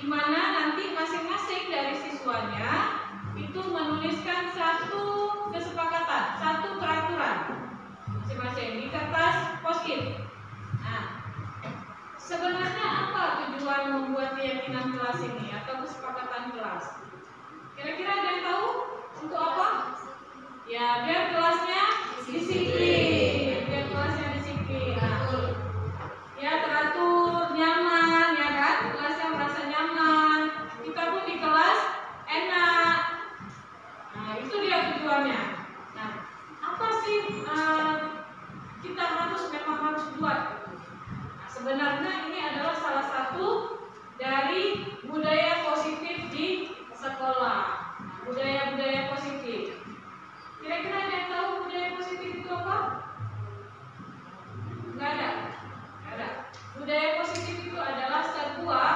di mana nanti masing-masing dari siswanya itu menuliskan satu kesepakatan, satu peraturan masing-masing di kertas post-it. Nah, sebenarnya apa tujuan membuat keyakinan kelas ini atau kesepakatan kelas? Kira-kira ada yang tahu untuk apa? Ya, biar kelasnya disiplin, biar kelasnya disiplin. Nah, ya teratur, nyaman, ya kan? Kelasnya merasa nyaman. Kita pun di kelas enak. Nah, itu dia tujuannya. Nah, apa sih kita memang harus buat? Nah, sebenarnya ini adalah salah satu dari budaya positif di sekolah. Budaya-budaya positif. Kira-kira ada yang tahu budaya positif itu apa? Enggak ada. Ada. Budaya positif itu adalah sebuah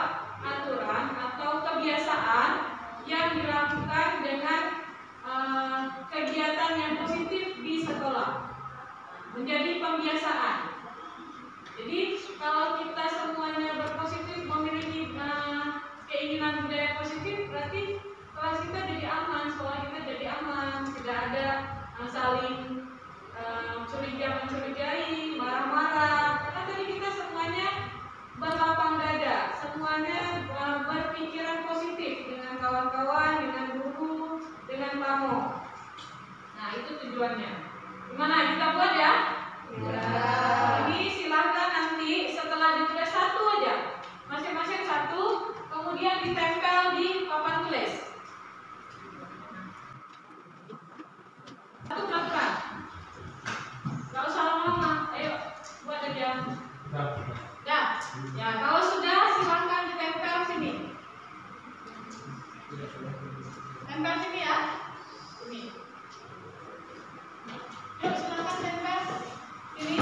aturan atau kebiasaan yang dilakukan dengan kegiatan yang positif di sekolah. Menjadi pembiasaan. Jadi kalau kita semuanya berpositif, memiliki keinginan budaya positif, berarti kelas kita jadi aman, sekolah kita jadi aman, tidak ada saling mencurigai, marah-marah. Karena tadi kita semuanya berlapang dada, semuanya berpikiran positif dengan kawan-kawan, dengan guru, dengan tamu. Nah, itu tujuannya. Gimana, kita buat ya? Ya. Ini silakan nanti setelah ditulis satu aja, masing-masing satu, kemudian ditempel di papan tulis. Satu peraturan. Gak usah lama-lama, ayo buat aja. Ya, ya kalau sudah silakan ditempel sini. Tempel sini ya. Sini. Yuk silakan tempel sini.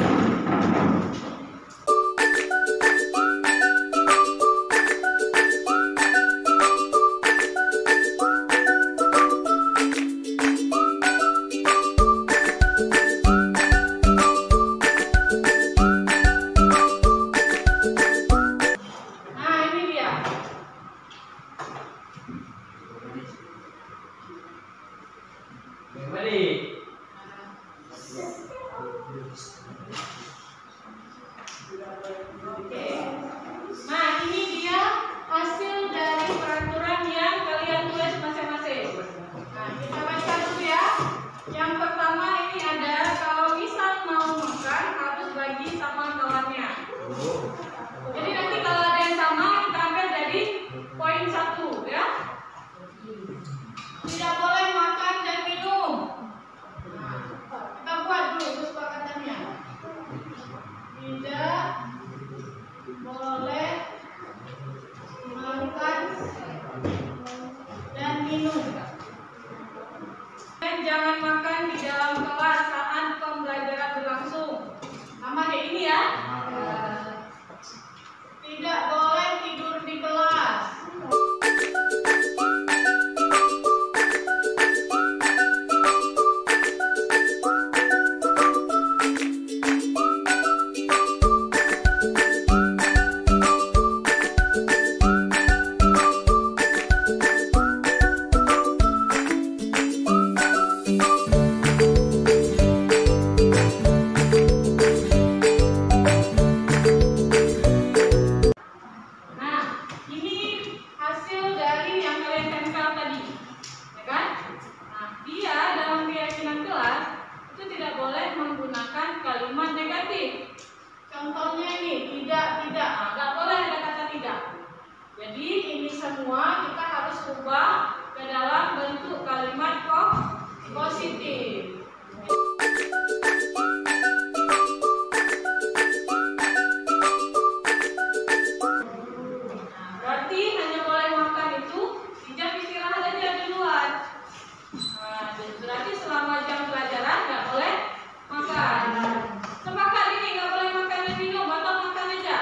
Jangan makan di dalam kelas saat pembelajaran berlangsung. Sama kayak ini ya. Tidak boleh tidur di kelas. Semua kita harus ubah ke dalam bentuk kalimat positif. Berarti hanya boleh makan itu di jam istirahat aja di luar. Berarti selama jam pelajaran nggak boleh makan. Sepakat ini nggak boleh makan dan minum atau makan aja?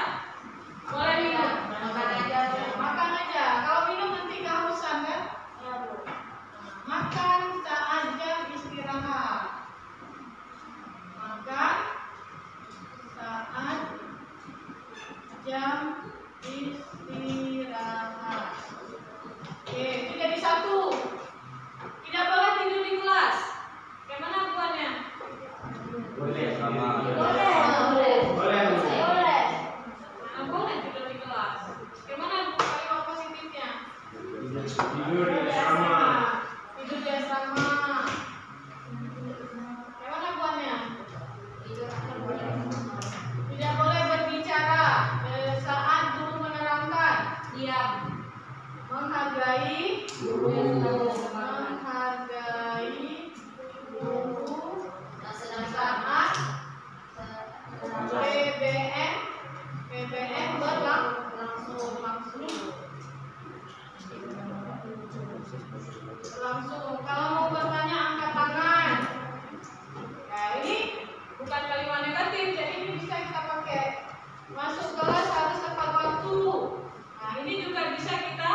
Boleh minum. Makan aja. Kalau minum nanti kehausan kan? Makan saat jam istirahat. Makan saat jam istirahat. negatif, jadi ini bisa kita pakai. Masuk kelas harus tepat waktu. Nah, ini juga bisa kita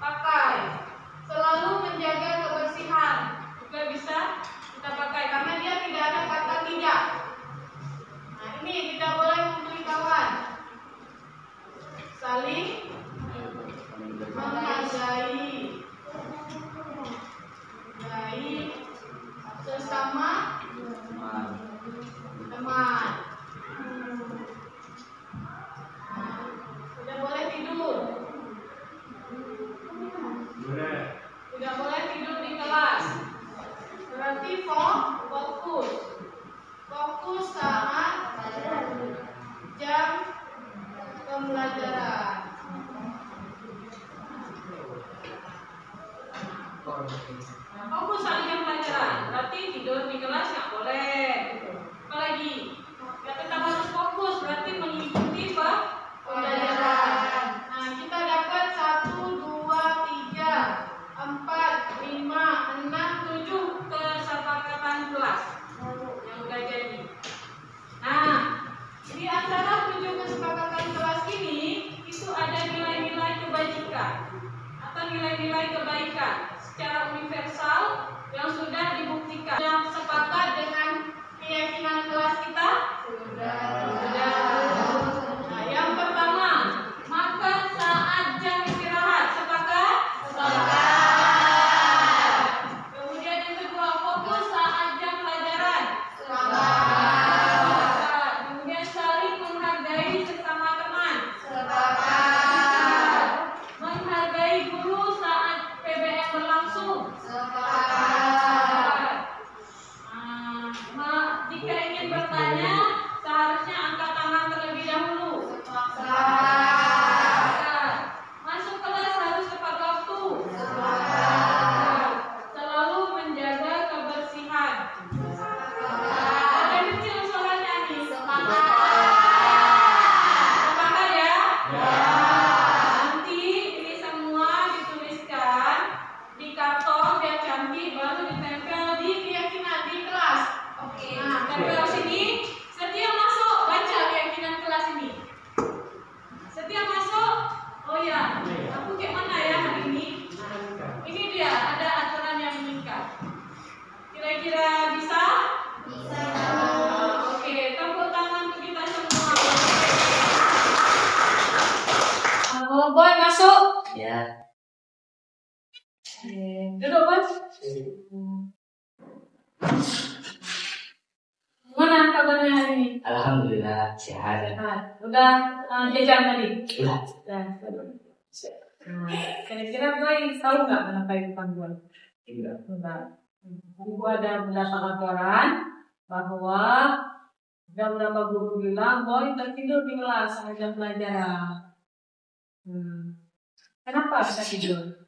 pakai. Selalu menjaga kebersihan juga bisa kita pakai karena dia tidak ada kata tidak. Nah, ini tidak boleh membuli kawan. Saling menghargai. Baik sesama teman. Tidak boleh tidur. Tidak boleh tidur di kelas. Berarti fokus. Fokus saat jam pembelajaran. Nah, fokus saat jam pelajaran. Berarti tidur di kelas nggak boleh. Apalagi ya tetap harus fokus. Berarti mengikuti pembelajaran. Nah, kita dapat 1, 2, 3, 4, 5, 6, 7 kesepakatan kelas yang udah jadi. Nah, di antara 7 kesepakatan kelas ini itu ada nilai-nilai kebajikan atau nilai-nilai kebaikan secara universal yang sudah dibuktikan. Sudah sepakat dengan keyakinan kelas kita? Sudah. Nah, yang pertama, makan saat jam istirahat. Sepakat? Sepakat. Kemudian yang kedua, fokus saat jam pelajaran. Sepakat. Kemudian saling menghargai sesama teman. Sepakat. Menghargai guru saat PBM berlangsung. Sepakat. Jika ingin bertanya, seharusnya angkat tangan terlebih dahulu. Sepakat. Masuk kelas harus tepat waktu. Sepakat. Selalu menjaga kebersihan. Ada kecil suaranya nih. Sepakat ya? Nanti ini semua dituliskan di karton biar cantik, baru ditempel di keyakinan di kelas. Oke. Nah, tempel sini. Setiap masuk baca keyakinan kelas ini. Setiap masuk, oh ya, aku kayak mana ya hari ini? Ini dia, ada aturan yang mengikat. Kira-kira bisa? Bisa. Oke, tepuk tangan untuk kita semua. Boy masuk? Ya. Duduk, Boy. Mana kabarnya hari ini? Alhamdulillah sehat. Udah jajan tadi? Udah. Kira-kira Boy tahu nggak kenapa bukan Boy? Enggak. Enggak. Gua ada mendapat laporan bahwa beberapa guru bilang Boy tertidur di kelas saat jam pelajaran. Kenapa bisa tidur?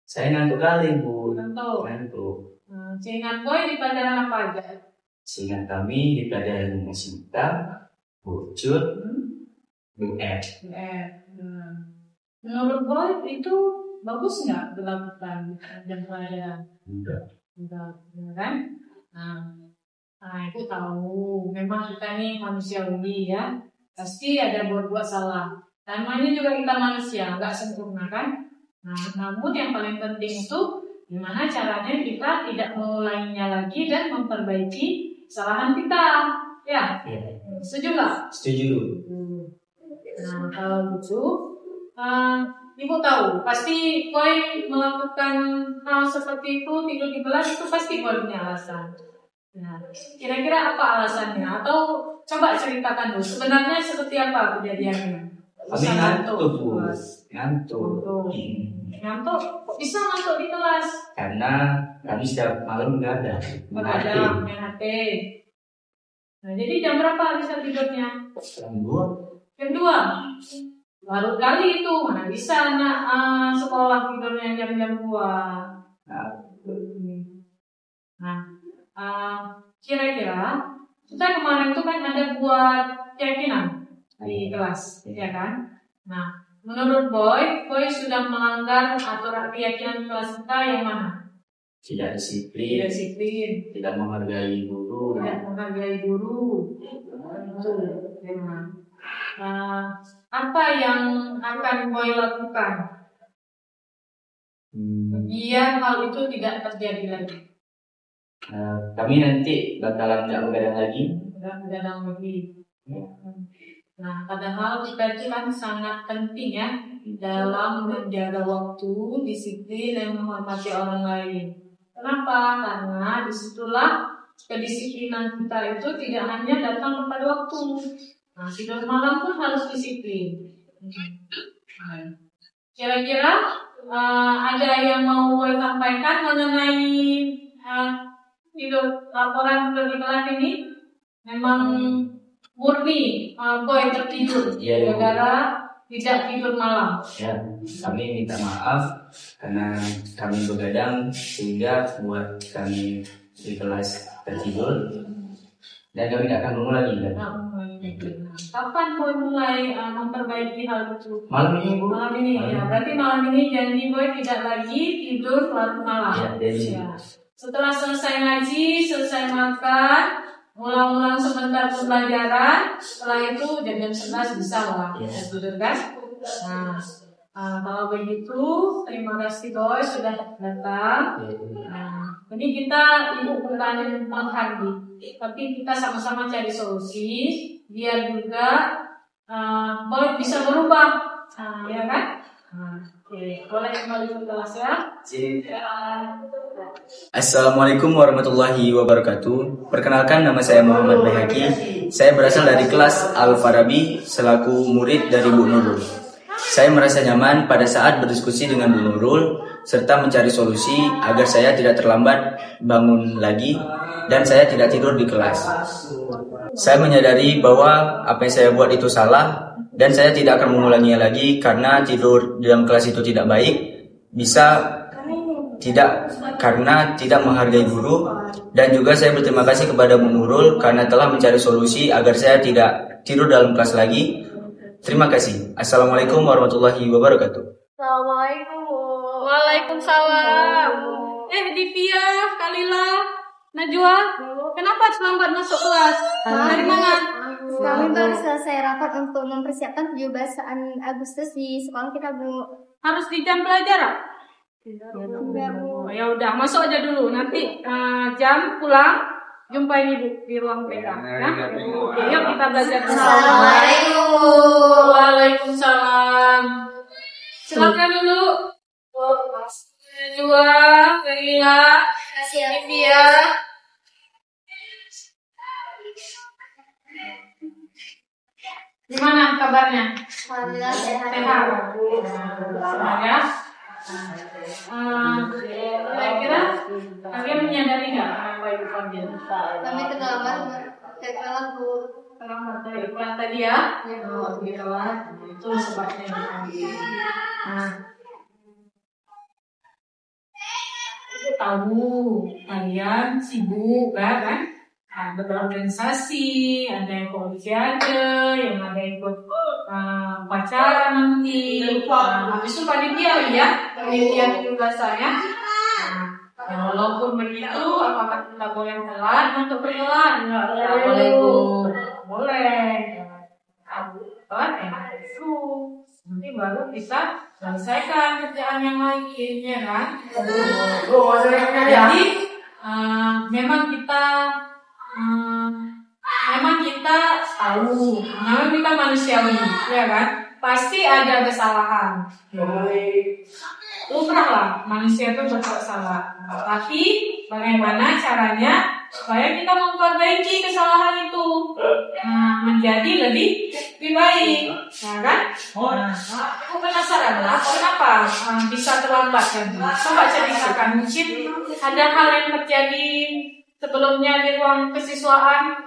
Saya ngantuk kali, Bu. Ngantuk. Seingat Boy di pelajaran apa aja? Seingat kami di pelajaran fisika, wujud, UF. Menurut Boy itu bagus nggak dilakukan jam pelajaran? Enggak. Kan? Nah, itu tahu. Memang kita nih manusiawi ya, pasti ada buat salah. Namanya juga kita manusia, nggak sempurna kan? Nah, namun yang paling penting itu gimana caranya kita tidak mengulanginya lagi dan memperbaiki kesalahan kita, ya? Setuju nggak? Setuju. Nah, kalau gitu, Ibu tahu, pasti Boy melakukan hal seperti itu, tidur di kelas itu pasti Boy punya alasan. Nah, kira-kira apa alasannya? Atau coba ceritakan dulu, sebenarnya seperti apa kejadiannya? Kami ngantuk, Bu. Ngantuk. Kok bisa ngantuk di kelas? Karena kami setiap malam nggak ada. Main HP. Nah, jadi jam berapa bisa tidurnya? Jam 2. Jam 2. Baru kali itu, mana bisa anak sekolah tidurnya jam-jam 2. Kira-kira kita kemarin itu kan ada buat keyakinan di kelas, ya kan? Nah, menurut Boy sudah melanggar aturan keyakinan kelas kita yang mana? Tidak disiplin. Tidak disiplin. Tidak menghargai guru. Tidak menghargai guru. betul. Memang. Apa yang akan Boy lakukan biar hal itu tidak terjadi lagi? Kami nanti bakalan nggak begadang lagi. Nggak begadang lagi. Nah, padahal kita itu kan sangat penting ya dalam menjaga waktu, disiplin, dan menghormati orang lain. Kenapa? Karena disitulah kedisiplinan kita itu tidak hanya datang pada waktu. Nah, tidur malam pun harus disiplin. Kira-kira ada yang mau Boy sampaikan mengenai tidur laporan dari kelas ini? Memang murni Boy tertidur gara-gara tidak tidur malam. Ya, kami minta maaf karena kami begadang sehingga buat kami di kelas tertidur dan kami tidak akan mengulangi lagi. Kapan Boy mulai memperbaiki hal itu? Malam ini, Bu. Malam ini, ya. Berarti malam ini janji Boy tidak lagi tidur larut malam. Ya. Setelah selesai ngaji, selesai makan, ulang-ulang sebentar pembelajaran, setelah itu jam 11 bisa lah tidur kan? Nah, kalau begitu terima kasih Boy sudah datang. Ini kita bukan menghadi, tapi kita sama-sama cari solusi biar juga Boy bisa berubah, ya kan? Oke, boleh kembali ke kelas ya. Assalamualaikum warahmatullahi wabarakatuh. Perkenalkan, nama saya Muhammad Bayhaqi. Saya berasal dari kelas Al-Farabi selaku murid dari Bu Nurul. Saya merasa nyaman pada saat berdiskusi dengan Bu Nurul serta mencari solusi agar saya tidak terlambat bangun lagi dan saya tidak tidur di kelas. Saya menyadari bahwa apa yang saya buat itu salah dan saya tidak akan mengulanginya lagi karena tidur di dalam kelas itu tidak baik, karena tidak menghargai guru, dan juga saya berterima kasih kepada Bu Nurul karena telah mencari solusi agar saya tidak tidur dalam kelas lagi. Terima kasih. Assalamualaikum warahmatullahi wabarakatuh. Assalamualaikum. Waalaikumsalam. Divya, Kalila, Najwa, kenapa terlambat masuk kelas? Dari mana? Kami baru selesai rapat untuk mempersiapkan 17 Agustus di sekolah kita, Bu. Harus di jam pelajaran? Enggak, Bu. Ya udah, masuk aja dulu. Nanti jam pulang jumpain Ibu di ruang PK. Ya? Oke, yuk kita belajar bersama. Assalamualaikum. Waalaikumsalam. Silakan dulu. Najwa, Kalila, Divya. Gimana kabarnya? Alhamdulillah sehat. Sehat. Ya. Kira-kira kalian menyadari nggak apa itu panggil? Kami terlambat ke kelas, Bu. Terlambat dari kelas tadi ya? Di kelas itu sebabnya dipanggil. Aku tahu kalian sibuk kan? Ada berorganisasi, ada yang olimpiade, yang ada ikut upacara nanti. Habis itu panitia ya, panitia juga saya. Ya walaupun begitu, apakah kita boleh telat untuk berkelan? Nggak boleh, Bu. Boleh. Telat enak itu. Nanti baru bisa selesaikan kerjaan yang lain, ya kan? Jadi memang kita tahu, memang kita manusiawi, ya kan? Pasti ada kesalahan. Lumrah lah, manusia itu berbuat salah. Tapi bagaimana caranya supaya kita memperbaiki kesalahan itu menjadi lebih baik, ya kan? Aku penasaran lah, kenapa bisa terlambat kan? Coba ceritakan, mungkin ada hal yang terjadi sebelumnya di ruang kesiswaan.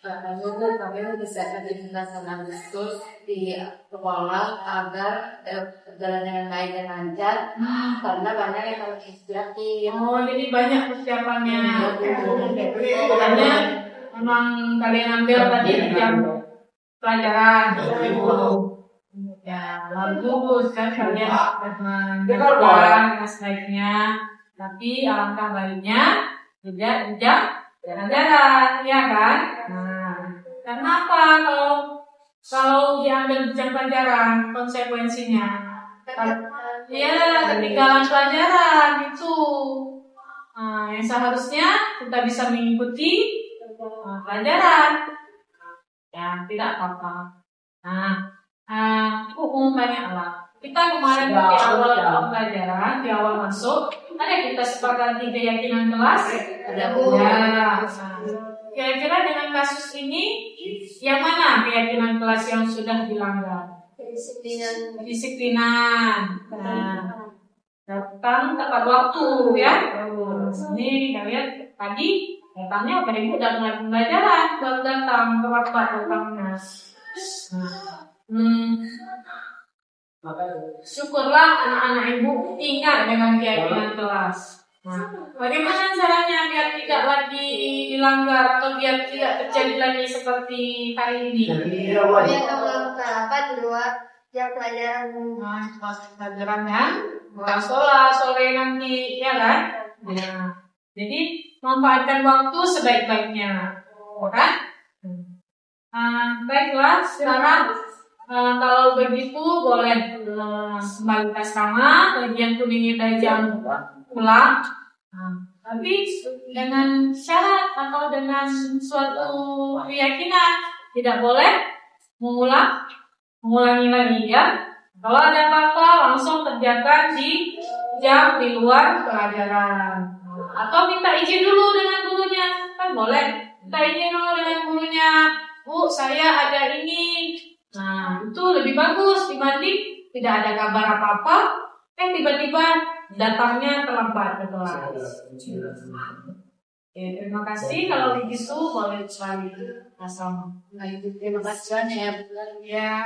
Dulu kami bisa dimintakan Agustus di sekolah agar berjalan dengan baik dan lancar karena banyak yang harus dipersiapkan. Oh, jadi banyak persiapannya. Makanya memang kalian ambil tadi jam pelajaran. Ya, bagus kan kalian dengan sebaiknya. Tapi alangkah baiknya juga jam pelajaran, ya kan? Karena apa? Kalau diambil jam pelajaran, konsekuensinya ya ketinggalan pelajaran itu. Nah, yang seharusnya kita bisa mengikuti pelajaran. Ya, tidak apa-apa. Nah, umum banyak lah. Kita kemarin di awal pelajaran, di awal masuk, ada kita sepakati keyakinan kelas. Ada Ya. Kira-kira dengan kasus ini, yang mana keyakinan kelas yang sudah dilanggar? Kedisiplinan. Nah, datang tepat waktu ya. Ini kalian tadi datangnya pada ibu udah mulai pembelajaran, baru datang tepat datangnya. Syukurlah anak-anak ibu ingat dengan keyakinan kelas. Nah, bagaimana caranya biar tidak lagi dilanggar atau biar tidak terjadi lagi seperti hari ini? Biar apa di luar jam pelajaran. Pelajarannya mulai sore nanti, ya kan? Nah, jadi manfaatkan waktu sebaik-baiknya, kan? Baiklah, sekarang kalau begitu boleh kembali ke asrama, bagian kuningnya jam pulang. Tapi dengan syarat atau dengan suatu keyakinan tidak boleh mengulangi lagi ya. Kalau ada apa-apa langsung kerjakan di jam di luar pelajaran. Atau minta izin dulu dengan gurunya, kan boleh. Minta izin dulu dengan gurunya, Bu, saya ada ini. Nah, itu lebih bagus dibanding tidak ada kabar apa-apa, tiba-tiba datangnya terlambat ke kelas. Terima kasih. Kalau begitu boleh sekali asal. Terima kasih ya.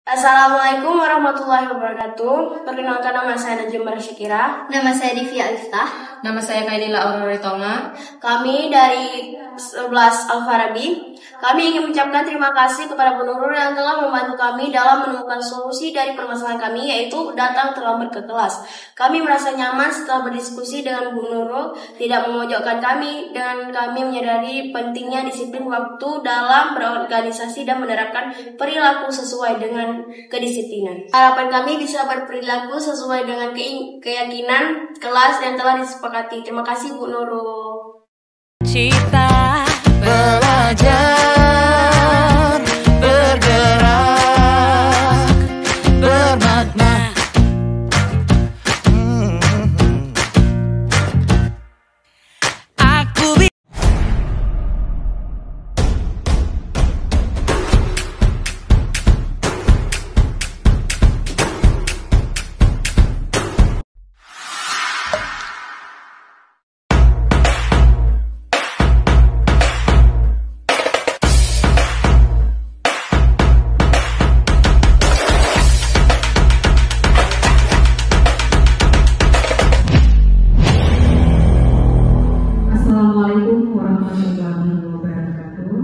Assalamualaikum warahmatullahi wabarakatuh. Perkenalkan, nama saya Najim Syakira. Nama saya Divya Aliftah. Nama saya Kaidila Aurora Tonga. Kami dari 11 Al-Farabi. Kami ingin mengucapkan terima kasih kepada Bu Nurul yang telah membantu kami dalam menemukan solusi dari permasalahan kami, yaitu datang terlambat ke kelas. Kami merasa nyaman setelah berdiskusi dengan Bu Nurul, tidak memojokkan kami, dan kami menyadari pentingnya disiplin waktu dalam berorganisasi dan menerapkan perilaku sesuai dengan kedisiplinan. Harapan kami bisa berperilaku sesuai dengan keyakinan kelas yang telah disepakati. Terima kasih Bu Nurul. Cita belajar bergerak bermakna. Aku Assalamualaikum warahmatullahi wabarakatuh.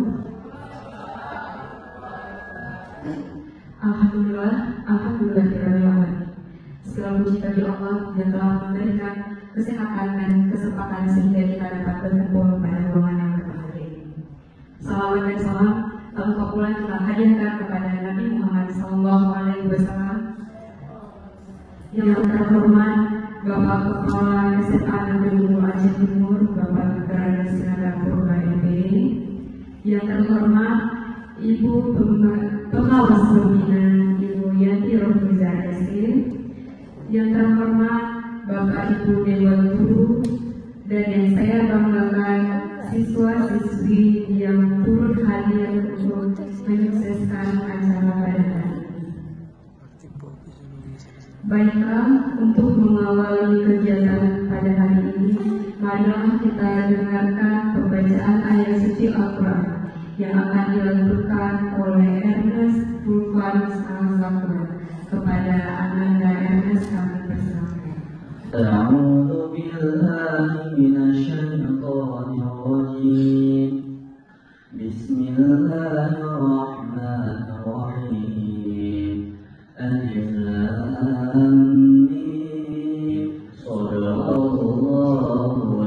Alhamdulillah. Segala puji bagi Allah yang telah memberikan kesehatan dan kesempatan sehingga kita dapat berkumpul pada ruangan yang berbahagia ini. Salawat dan salam tanpa pula kita hadiahkan kepada Nabi Muhammad SAW yang terhormat Bapak Kepala SMA Negeri Hulu Aceh Timur, Bapak Gerana Sinaga Purba MPD, yang terhormat Ibu Pengawas Pembina Ibu Yanti Rohmiza SK, yang terhormat Bapak Ibu Dewan Guru, dan yang saya banggakan siswa-siswi yang turut hadir untuk menyukseskan acara pada hari ini. Baiklah, untuk mengawali kegiatan pada hari ini, marilah kita dengarkan pembacaan ayat suci Al-Quran yang akan dilakukan oleh Ernest Fulvan Al-Zakwan. Kepada Ananda Ernest kami persilakan. A'udzu billahi minasyaitonir rajim. Bismillahirrahmanirrahim. Alif lam mim. Shadaqallahul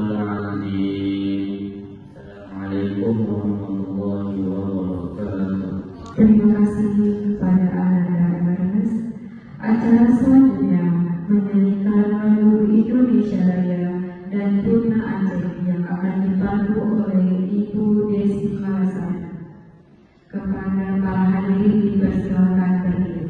warahmatullahi wabarakatuh. Terima kasih kepada anak-anak Barnas. Acara selanjutnya menyanyikan lagu Indonesia Raya dan Tuna Aceh yang akan dipandu oleh Ibu Desi Malasari. Kepada para hadirin dipersilakan berdiri.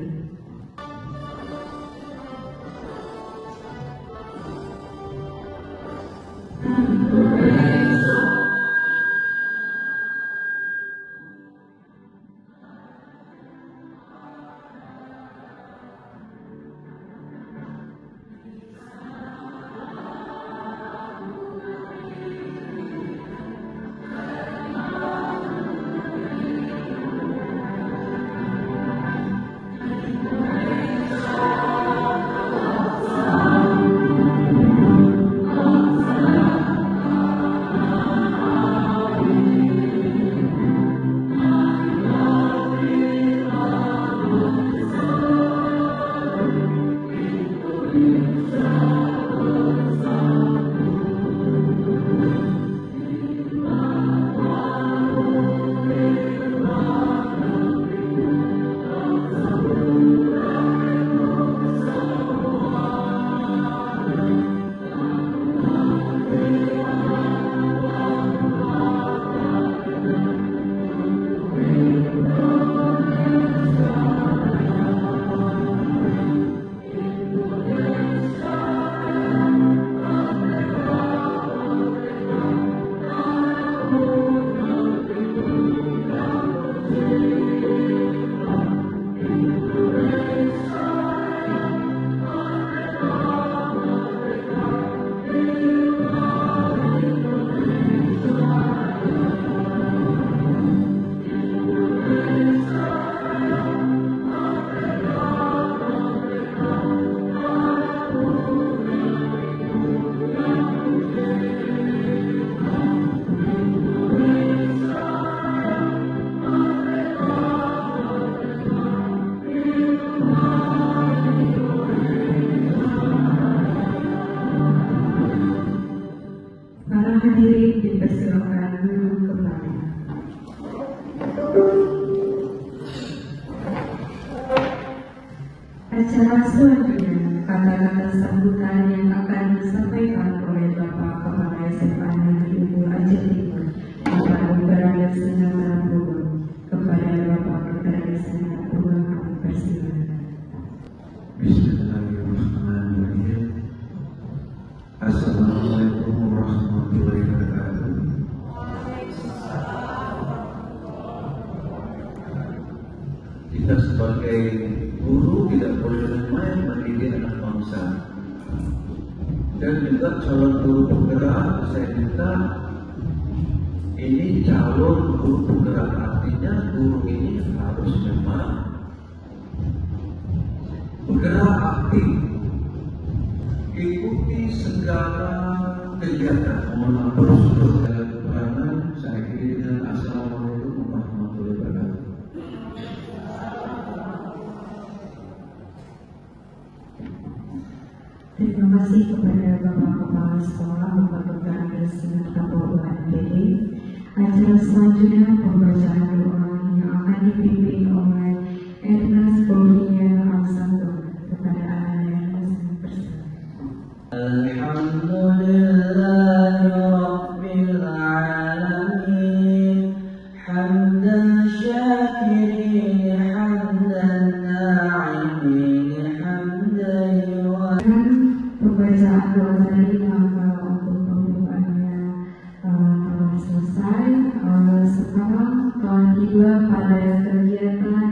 Hadirin dipersilakan duduk kembali. Acara selanjutnya kata-kata sambutan yang akan disampaikan oleh Bapak Kepala SMA Negeri Unggul Aceh Timur, Bapak Berada Senang Bogor. Kepada Bapak Berada Senang Bogor kami persilakan. Bismillahirrahmanirrahim. Assalamualaikum warahmatullahi wabarakatuh. Kita sebagai guru tidak boleh main mendidik anak bangsa. Dan juga calon guru penggerak, saya minta ini calon guru penggerak, artinya guru ini harus memang bergerak aktif, ikuti segala kegiatan. Mohon maaf untuk segala kekurangan. Saya akhiri dengan Assalamualaikum warahmatullahi wabarakatuh. Terima kasih kepada Bapak Kepala Sekolah Bapak Berada Senang Bogor NPD. Acara selanjutnya pembacaan doa yang akan dipimpin oleh Ernest Bolia Alsanto. Kepada anak-anak yang bersilakan. Alhamdulillahirabbil alamin, hamdan syakirin, hamdan na'imin, hamdan Pembacaan doa tadi maka untuk pembukaannya telah selesai. Sekarang telah tiba pada kegiatan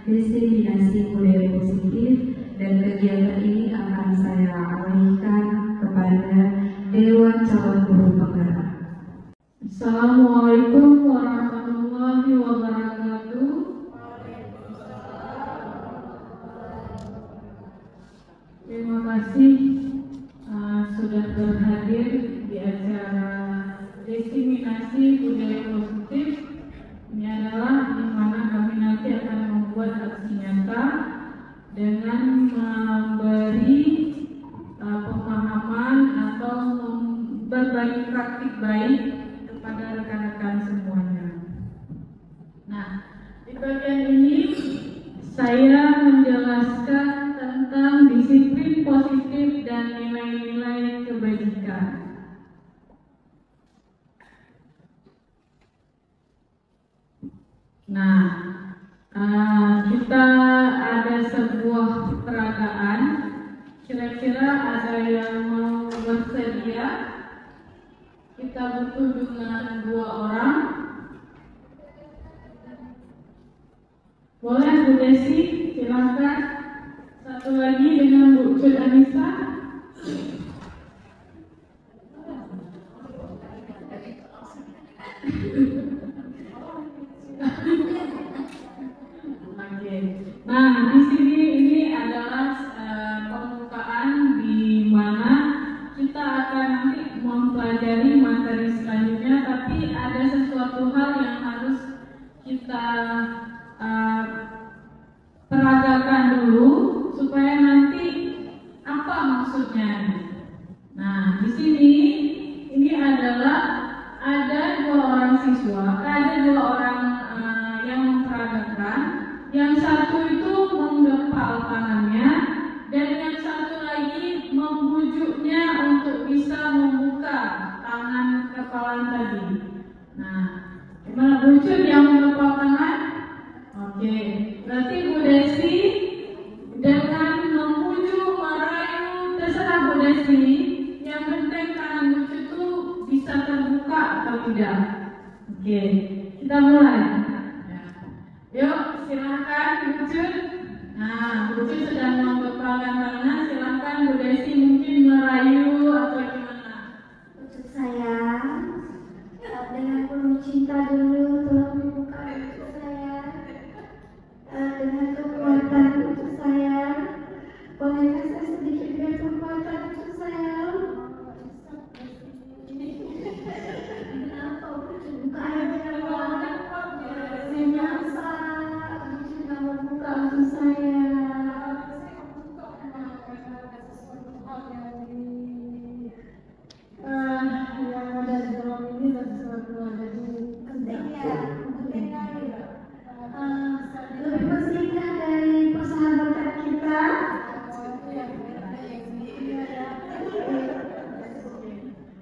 diseminasi budaya positif, dan kegiatan ini akan saya alihkan kepada Dewan Calon Guru Penggerak. Assalamualaikum warahmatullahi wabarakatuh. Terima kasih sudah berhadir di acara diseminasi budaya positif. Ini adalah di mana kami nanti akan membuat aksi nyata dengan memberi pemahaman atau berbagi praktik baik kepada rekan-rekan semuanya. saya menjelaskan tentang disiplin positif dan nilai-nilai kebajikan. Nah, kita ada sebuah peragaan. Kira-kira ada yang mau bersedia? Kita butuh dengan 2 orang. Boleh Bu Desi, silakan. Satu lagi dengan Bu Cud Anissa. Oke. Nah, di sini ini adalah pembukaan di mana kita akan nanti mempelajari materi selanjutnya, tapi ada sesuatu hal yang harus kita peragakan dulu supaya nanti apa maksudnya. Nah, di sini ini adalah ada 2 orang siswa, ada 2 orang yang memperagakan. Yang satu itu menggepal tangannya dan yang satu lagi membujuknya untuk bisa membuka tangan kepalan tadi. Nah, gimana Bu Cud yang menggepal tangan? Oke, berarti Bu Desi dengan membujuk, merayu, terserah Bu Desi. Yang penting tangan Bu Cud itu bisa terbuka atau tidak. Oke, kita mulai. Yuk, silakan Bu Cud. Nah, Bu Cud sedang menggepalkan tangan. Silakan Bu Desi mungkin merayu atau gimana? Untuk saya, dengan penuh cinta dulu tolong dibuka untuk saya. Dengan kekuatan untuk saya, bolehkah saya sedikit beri kekuatan untuk saya? Kenapa buka aja Allah? Saya nyasa, sudah membuka untuk saya. Yang ada di dalam ini dan sesuatu ada di lebih bersihkah dari persahabatan kita?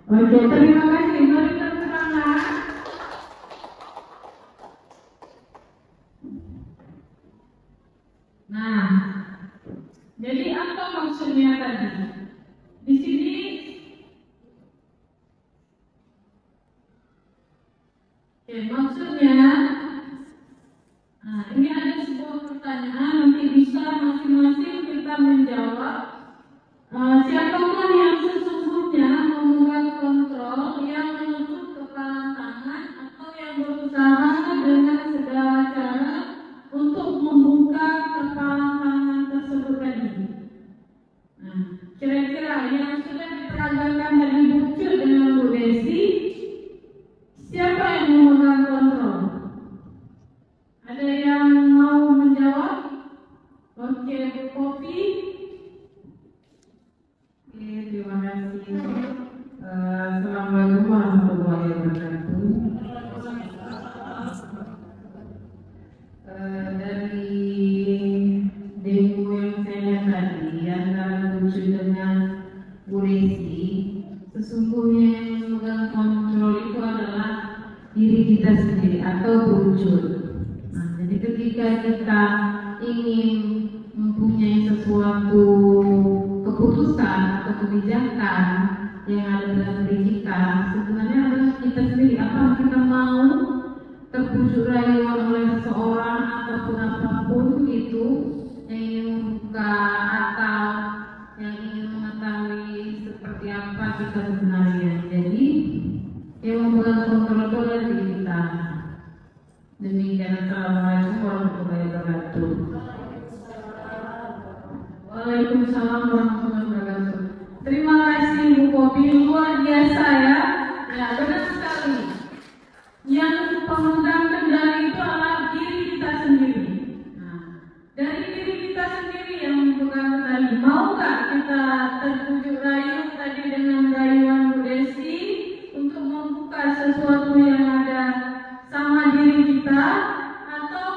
Oke, terima kasih. Mari kita semangat. Nah, jadi apa maksudnya tadi? Di sini maksudnya, nah ini ada sebuah pertanyaan, nanti bisa masing-masing kita menjawab. Siapakah yang sesungguhnya memegang kontrol, yang menutup kepala tangan, atau yang berusaha dengan segala cara untuk membuka kepala tangan tersebut tadi? Nah, kira-kira yang sudah diperagakan dari Bu Cud dengan Bu Desi, siapa yang memegang kontrol? Ada yang mau menjawab? Oke, Bu Kopi. Terima kasih. Assalamualaikum warahmatullahi wabarakatuh. Dari demo yang saya lihat tadi antara Bu Cud dengan Bu Desi, sesungguhnya yang memegang kontrol itu adalah diri kita sendiri atau Bu Cud. Nah, jadi ketika kita ingin mempunyai sesuatu keputusan atau kebijakan yang ada dalam diri kita, sebenarnya adalah kita sendiri. Apakah kita mau terbujuk rayuan oleh seseorang ataupun apapun itu yang ingin membuka atau yang ingin mengetahui seperti apa kita sebenarnya. Jadi yang memegang kontrol itu adalah diri kita. Demikian. Assalamualaikum warahmatullahi wabarakatuh. Waalaikumsalam warahmatullahi wabarakatuh. Terima kasih Bu Kopi, luar biasa ya. Ya, benar sekali. Yang pemegang kendali itu adalah diri kita sendiri. Nah, dari diri kita sendiri yang memegang kendali. Maukah kita terbujuk rayu tadi dengan rayuan Bu Desi untuk membuka sesuatu yang ada sama diri kita, atau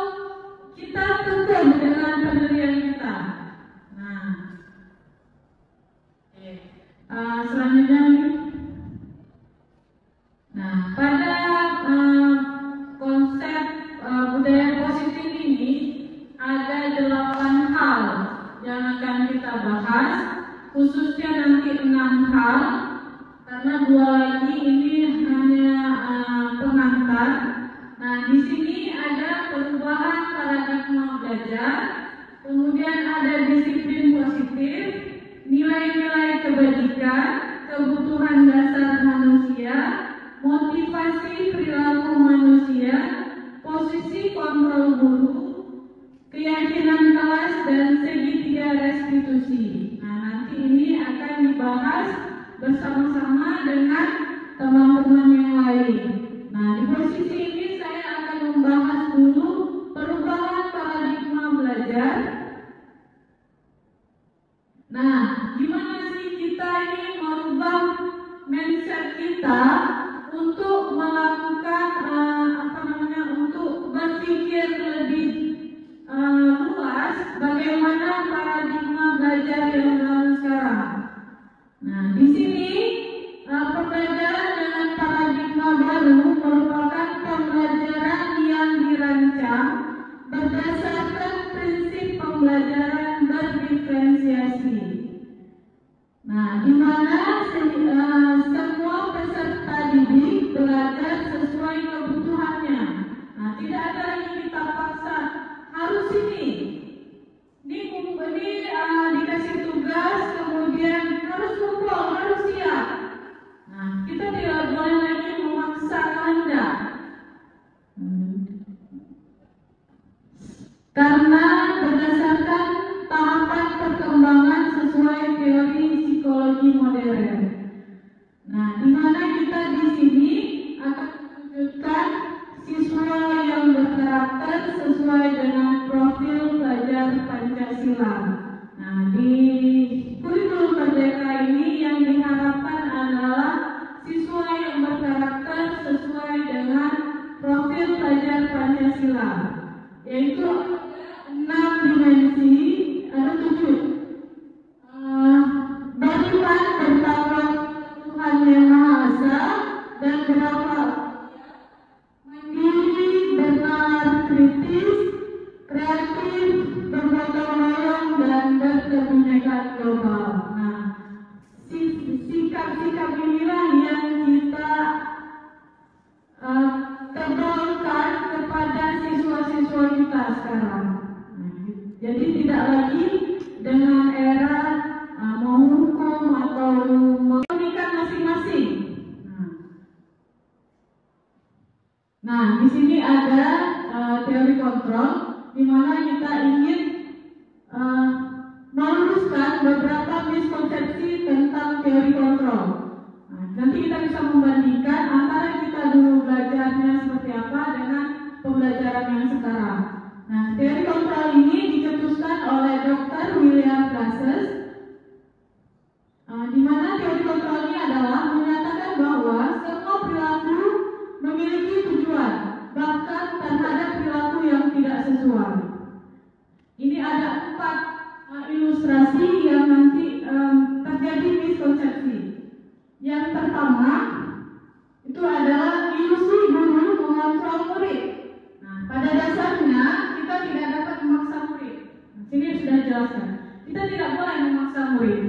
kita tutup dengan Tuhan. Nah, di sini ada perubahan paradigma belajar, kemudian ada disiplin positif, nilai-nilai kebajikan, kebutuhan dasar manusia, motivasi perilaku manusia, posisi kontrol guru, keyakinan kelas, dan segitiga restitusi. Nah, nanti ini akan dibahas bersama-sama dengan teman-teman yang lain. Nah, di posisi ini saya akan membahas dulu perubahan paradigma belajar. Nah, gimana sih kita ini merubah mindset kita untuk melakukan untuk berpikir lebih luas bagaimana paradigma belajar yang baru sekarang. Nah, di sini pembelajaran dengan paradigma baru merupakan pembelajaran yang dirancang berdasarkan prinsip pembelajaran berdiferensiasi. Nah, di mana semua peserta didik belajar sesuai kebutuhannya. Nah, tidak ada lagi kita paksa harus ini dikasih tugas, kemudian harus kumpul, harus siap. Nah, kita tidak boleh lagi memaksa kehendak. Karena berdasarkan tahapan perkembangan sesuai teori psikologi modern. Nah, di mana kita di sini akan menunjukkan siswa yang berkarakter sesuai dengan profil pelajar Pancasila. Nah, di kurikulum Merdeka ini yang diharapkan adalah siswa yang berkarakter sesuai dengan profil pelajar Pancasila, yaitu 6 dimensi, ada 7. Beriman, bertakwa Tuhan Yang Maha Esa, dan berakhlak mandiri, benar, kritis, kreatif, bergotong royong, dan berkebinekaan global. Nah, sikap-sikap inilah yang kita tebalkan kepada siswa-siswa kita sekarang. Jadi tidak lagi dengan era menghukum atau mengikat masing-masing. Nah, di sini ada teori kontrol, di mana kita ingin meluruskan beberapa miskonsepsi tentang teori kontrol. Nah, nanti kita bisa membandingkan antara kita dulu belajarnya seperti apa dengan pembelajaran yang sekarang. Nah, teori kontrol ini dicetuskan oleh Dr. William Glasses, di mana teori kontrol ini adalah menyatakan bahwa semua perilaku memiliki tujuan, bahkan terhadap perilaku yang tidak sesuai. Ini ada 4 ilustrasi yang nanti terjadi miskonsepsi. Yang pertama itu adalah ilusi guru mengontrol murid. Nah, pada dasarnya kita tidak dapat memaksa murid. Nah, sini sudah dijelaskan. Kita tidak boleh memaksa murid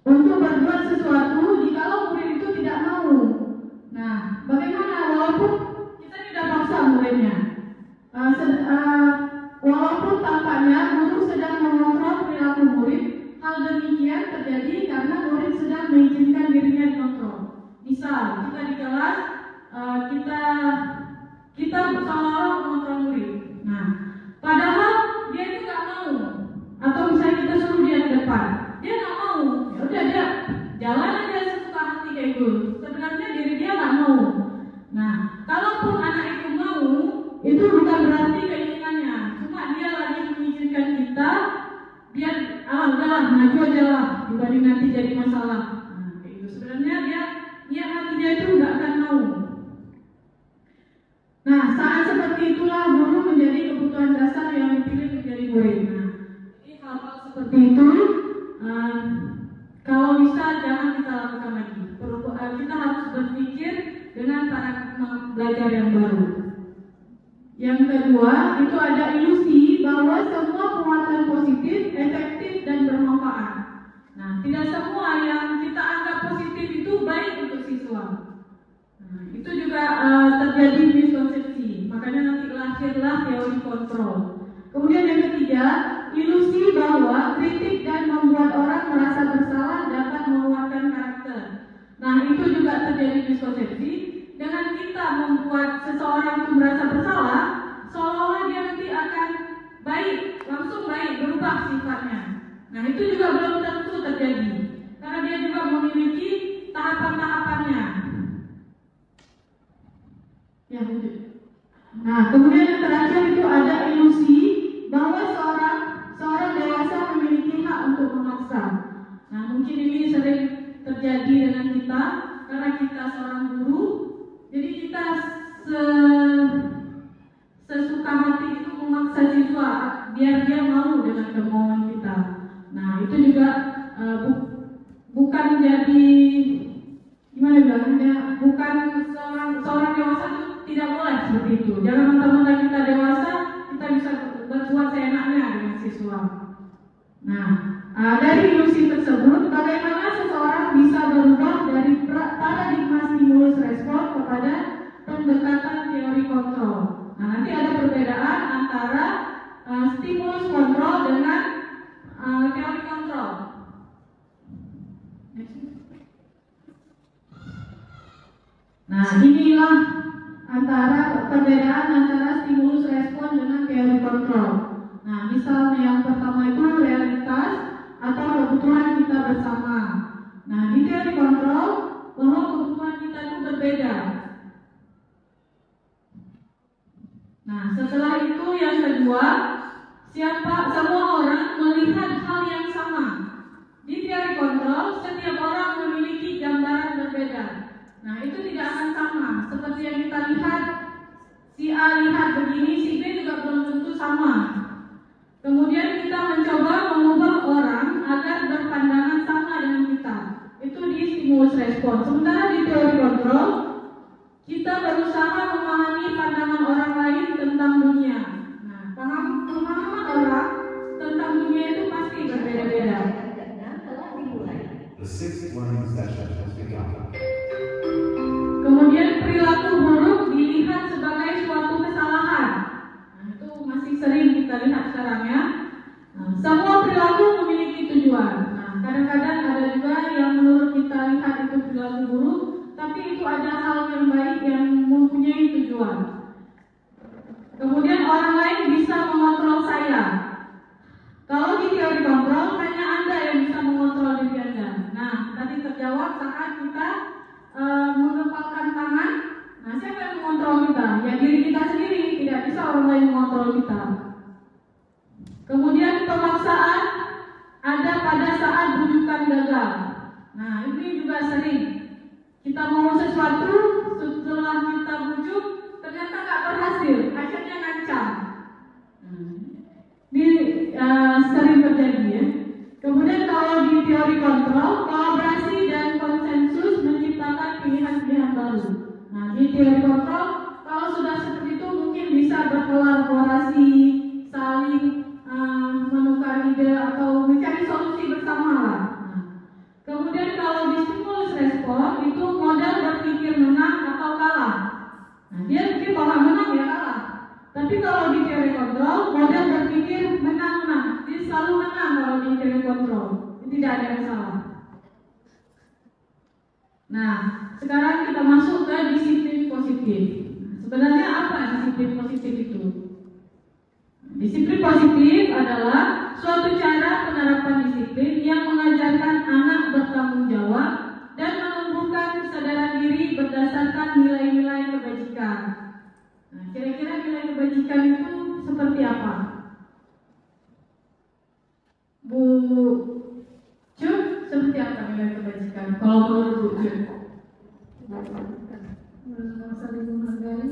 untuk berbuat sesuatu jikalau murid itu tidak mau. Nah, bagaimana walaupun kita tidak paksa muridnya, walaupun tampaknya guru sedang mengontrol perilaku murid, hal demikian terjadi karena murid sedang mengizinkan dirinya dikontrol. Misal kita di kelas, kita seolah-olah mengontrol murid. Nah, padahal dia itu nggak mau, atau misalnya kita suruh dia ke depan, dia nggak mau. Ya udah dia jalan aja sesuka hati kayak gitu. Sebenarnya diri dia nggak mau. Nah, kalaupun anak itu mau, itu bukan berarti keinginannya. Cuma dia lagi mengizinkan kita biar udahlah maju aja lah dibanding nanti jadi masalah. Nah, kayak gitu. Sebenarnya niat hatinya itu nggak akan mau. Nah, saat seperti itulah guru menjadi kebutuhan dasar yang dipilih menjadi murid. Nah, jadi hal-hal seperti itu kalau bisa jangan kita lakukan lagi. Kita harus berpikir dengan paradigma belajar yang baru. Yang kedua, itu ada ilusi bahwa semua penguatan positif, efektif, dan bermanfaat. Nah, tidak semua yang kita anggap positif itu baik untuk siswa. Nah, itu juga terjadi miskonsepsi, makanya nanti lahirlah teori kontrol. Kemudian yang ketiga, ilusi bahwa kritik dan membuat orang merasa bersalah dapat menguatkan karakter. Nah, itu juga terjadi miskonsepsi. Dengan kita membuat seseorang itu merasa bersalah, seolah-olah dia nanti akan baik, langsung baik, berubah sifatnya. Nah, itu juga belum tentu terjadi, karena dia juga memiliki tahapan-tahapannya. Ya, nah, kemudian yang terakhir itu ada ilusi bahwa seorang dewasa memiliki hak untuk memaksa. Nah, mungkin ini sering terjadi dengan kita karena kita seorang guru, jadi kita sesuka hati itu memaksa siswa biar dia mau dengan kemauan kita. Nah, itu juga bukan jadi gimana bilangnya, bukan seorang dewasa itu tidak boleh seperti itu. Jangan mentang-mentang kita dewasa kita bisa berbuat seenaknya dengan siswa. Nah, dari ilusi tersebut, bagaimana seseorang bisa berubah dari paradigma stimulus respon kepada pendekatan teori kontrol. Nah, nanti ada perbedaan antara stimulus kontrol dengan teori kontrol. Nah, inilah perbedaan antara stimulus respon dengan teori kontrol. Nah, misalnya yang pertama itu realitas atau kebutuhan kita bersama. Nah, di teori kontrol bahwa kebutuhan kita itu berbeda. Nah, setelah itu yang kedua, semua orang melihat hal yang sama. Di teori kontrol, setiap orang memiliki gambaran berbeda. Nah, itu tidak akan sama. Seperti yang kita lihat, si A lihat begini, si B juga belum tentu sama. Kemudian kita mencoba mengubah orang agar berpandangan sama dengan kita. Itu di stimulus respon. Sementara di teori kontrol, kita berusaha memahami pandangan orang lain tentang dunia. Nah, pemahaman orang tentang dunia itu pasti berbeda-beda. The sixth learning session has begun. Kemudian perilaku buruk dilihat sebagai suatu kesalahan. Nah, itu masih sering kita lihat sekarang ya. Nah, semua perilaku memiliki tujuan. Nah, kadang-kadang ada juga yang menurut kita lihat itu perilaku buruk, tapi itu ada hal yang baik yang mempunyai tujuan. Kemudian orang lain bisa mengontrol saya. Kalau di teori kontrol, hanya Anda yang bisa mengontrol diri Anda. Nah, tadi terjawab saat kita mengepalkan tangan. Nah, siapa yang mengontrol kita? Ya diri kita sendiri, tidak bisa orang lain mengontrol kita. Kemudian pemaksaan ada pada saat rujukan gagal. Nah, ini juga sering. Kita mau sesuatu, setelah kita bujuk, ternyata nggak berhasil, akhirnya ngancam. Ini sering terjadi ya. Kemudian kalau di teori kontrol, kolaborasi dan konsensus menciptakan pilihan-pilihan baru. Nah, di teori kontrol, kalau sudah seperti itu mungkin bisa berkolaborasi, saling menukar ide atau mencari solusi bersama lah. Nah, kemudian kalau di stimulus respon itu model berpikir menang atau kalah. Nah, dia pikir bahwa menang ya kalah. Tapi kalau di teori kontrol, model berpikir menang-menang. Dia selalu menang kalau di teori kontrol. Tidak ada yang salah. Nah, sekarang kita masuk ke disiplin positif. Sebenarnya apa disiplin positif itu? Disiplin positif adalah suatu cara penerapan disiplin yang mengajarkan anak bertanggung jawab dan menumbuhkan kesadaran diri berdasarkan nilai-nilai kebajikan. Nah, kira-kira nilai kebajikan itu seperti apa? Bu Cuk, seperti apa nilai kebajikan? Kalau menurut Bu Cuk? Saling menghargai.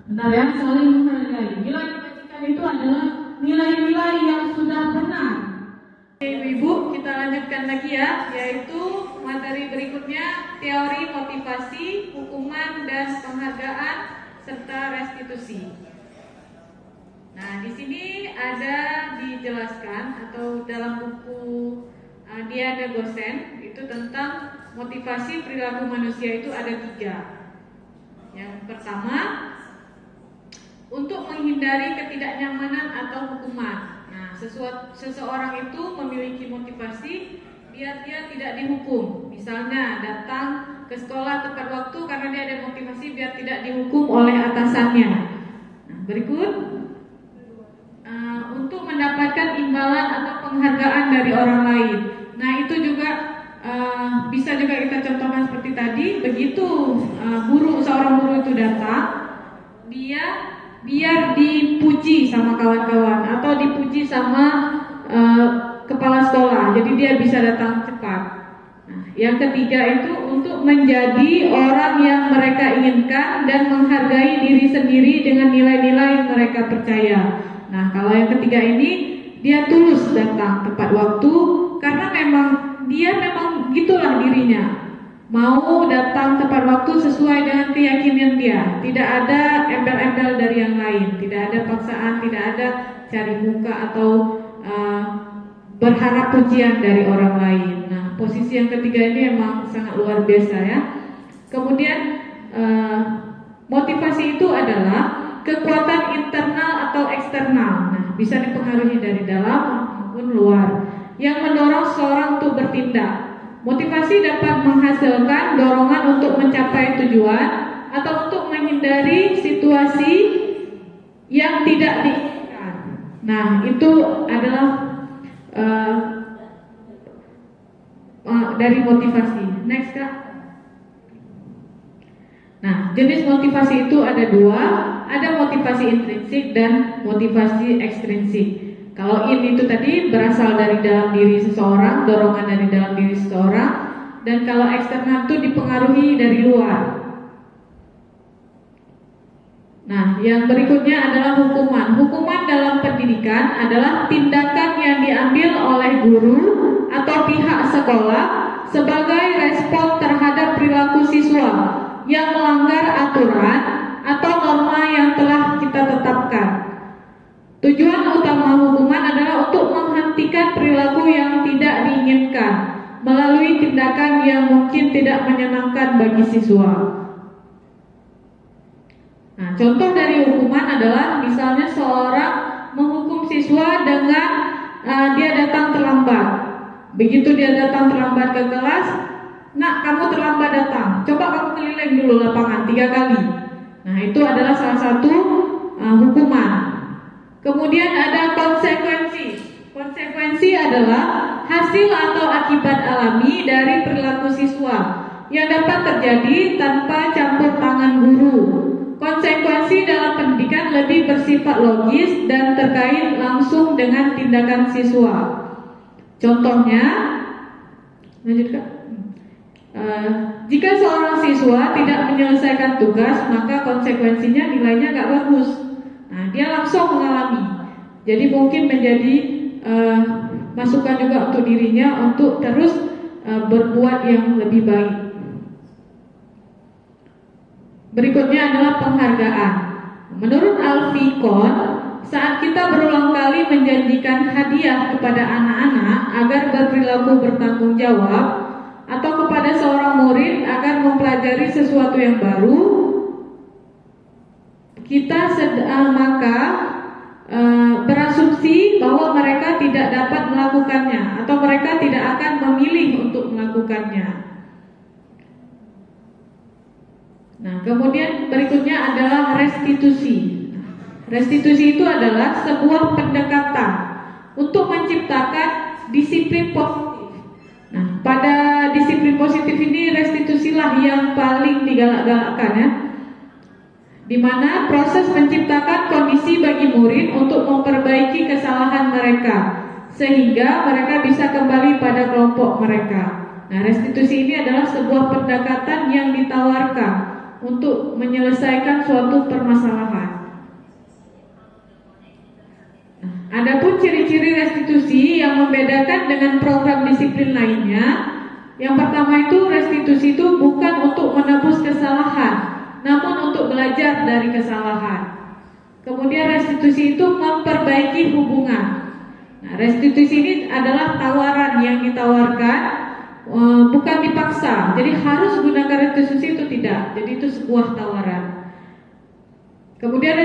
Bentar ya, saling menghargai. Nilai kebajikan itu adalah nilai-nilai yang sudah benar. Ibu, kita lanjutkan lagi ya, yaitu materi berikutnya teori motivasi, hukuman dan penghargaan serta restitusi. Nah, di sini ada dijelaskan atau dalam buku dia ada dosen itu tentang motivasi perilaku manusia itu ada 3. Yang pertama, untuk menghindari ketidaknyamanan atau hukuman. Nah, seseorang itu memiliki motivasi biar dia tidak dihukum. Misalnya datang ke sekolah tepat waktu karena dia ada motivasi biar tidak dihukum oleh atasannya. Nah, berikut, untuk mendapatkan imbalan atau penghargaan dari orang lain. Nah, itu juga bisa juga kita contohkan seperti tadi. Begitu seorang guru itu datang, dia biar dipuji sama kawan-kawan atau dipuji sama kepala sekolah, jadi dia bisa datang cepat. Nah, yang ketiga itu untuk menjadi orang yang mereka inginkan dan menghargai diri sendiri dengan nilai-nilai yang mereka percaya. Nah, kalau yang ketiga ini, dia tulus datang tepat waktu karena dia memang gitulah dirinya. Mau datang tepat waktu sesuai dengan keyakinan dia. Tidak ada embel-embel dari yang lain. Tidak ada paksaan, tidak ada cari muka atau berharap pujian dari orang lain. Nah, posisi yang ketiga ini memang sangat luar biasa ya. Kemudian motivasi itu adalah kekuatan internal atau eksternal. Nah, bisa dipengaruhi dari dalam maupun luar yang mendorong seseorang untuk bertindak. Motivasi dapat menghasilkan dorongan untuk mencapai tujuan atau untuk menghindari situasi yang tidak diinginkan. Nah, itu adalah dari motivasi. Next, Kak. Nah, jenis motivasi itu ada dua, ada motivasi intrinsik dan motivasi ekstrinsik. Kalau ini itu tadi berasal dari dalam diri seseorang, dorongan dari dalam diri seseorang, dan kalau eksternal itu dipengaruhi dari luar. Nah, yang berikutnya adalah hukuman. Hukuman dalam pendidikan adalah tindakan yang diambil oleh guru atau pihak sekolah sebagai respon terhadap perilaku siswa yang melanggar aturan atau norma yang telah kita tetapkan. Tujuan utama hukuman adalah untuk menghentikan perilaku yang tidak diinginkan melalui tindakan yang mungkin tidak menyenangkan bagi siswa. Nah, contoh dari hukuman adalah misalnya seorang menghukum siswa dengan dia datang terlambat. Begitu dia datang terlambat ke kelas, "Nak, kamu terlambat datang. Coba kamu keliling dulu lapangan 3 kali." Nah, itu adalah salah satu hukuman. Kemudian ada konsekuensi. Konsekuensi adalah hasil atau akibat alami dari perilaku siswa yang dapat terjadi tanpa campur tangan guru. Konsekuensi dalam pendidikan lebih bersifat logis dan terkait langsung dengan tindakan siswa. Contohnya, lanjut Kak. Jika seorang siswa tidak menyelesaikan tugas, maka konsekuensinya nilainya nggak bagus. Nah, dia langsung mengalami. Jadi mungkin menjadi masukan juga untuk dirinya untuk terus berbuat yang lebih baik. Berikutnya adalah penghargaan. Menurut Alfikon, saat kita berulang kali menjanjikan hadiah kepada anak-anak agar berperilaku bertanggung jawab atau kepada seorang murid agar mempelajari sesuatu yang baru, kita berasumsi bahwa mereka tidak dapat melakukannya atau mereka tidak akan memilih untuk melakukannya. Nah, kemudian berikutnya adalah restitusi. Restitusi itu adalah sebuah pendekatan untuk menciptakan disiplin positif. Nah, pada disiplin positif ini restitusilah yang paling digalak-galakkan ya, di mana proses menciptakan kondisi bagi murid untuk memperbaiki kesalahan mereka sehingga mereka bisa kembali pada kelompok mereka. Nah, restitusi ini adalah sebuah pendekatan yang ditawarkan untuk menyelesaikan suatu permasalahan. Nah, adapun ciri-ciri restitusi yang membedakan dengan program disiplin lainnya, yang pertama itu restitusi itu bukan untuk menebus kesalahan, namun untuk belajar dari kesalahan. Kemudian restitusi itu memperbaiki hubungan. Nah, restitusi ini adalah tawaran yang ditawarkan, bukan dipaksa. Jadi harus gunakan restitusi itu tidak. Jadi itu sebuah tawaran. gambaran. Kemudian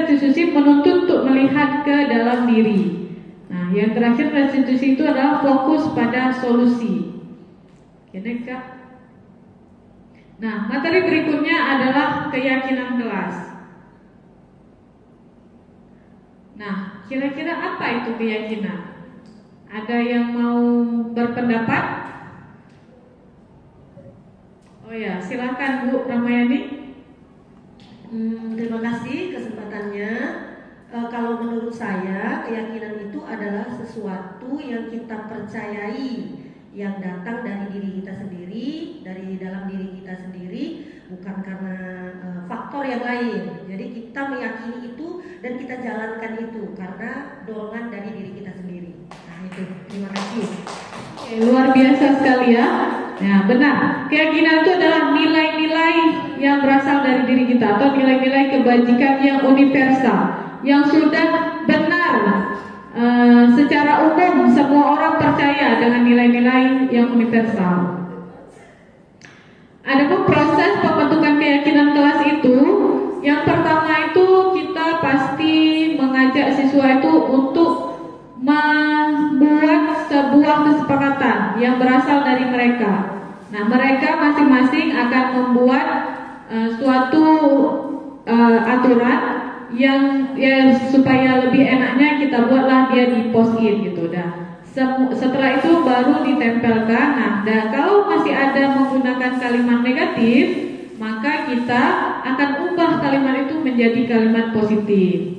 restitusi menuntut untuk melihat ke dalam diri. Nah, yang terakhir restitusi itu adalah fokus pada solusi. Oke, next, Kak. Nah, materi berikutnya adalah keyakinan kelas. Nah, kira-kira apa itu keyakinan? Ada yang mau berpendapat? Oh ya, silakan Bu Ramayani. Terima kasih kesempatannya. Kalau menurut saya, keyakinan itu adalah sesuatu yang kita percayai, yang datang dari diri kita sendiri, dari dalam diri kita sendiri, bukan karena faktor yang lain. Jadi kita meyakini itu dan kita jalankan itu karena dorongan dari diri kita sendiri. Nah itu, terima kasih. Oke, luar biasa sekali ya. Nah, benar. Keyakinan itu adalah nilai-nilai yang berasal dari diri kita atau nilai-nilai kebajikan yang universal, yang sudah benar. Secara umum semua orang percaya dengan nilai-nilai yang universal. Adapun proses pembentukan keyakinan kelas itu, yang pertama itu kita pasti mengajak siswa itu untuk membuat sebuah kesepakatan yang berasal dari mereka. Nah, mereka masing-masing akan membuat suatu aturan yang ya, supaya lebih enaknya kita buatlah dia di post-it gitu dah. Setelah itu baru ditempelkan. Nah, kalau masih ada menggunakan kalimat negatif, maka kita akan ubah kalimat itu menjadi kalimat positif.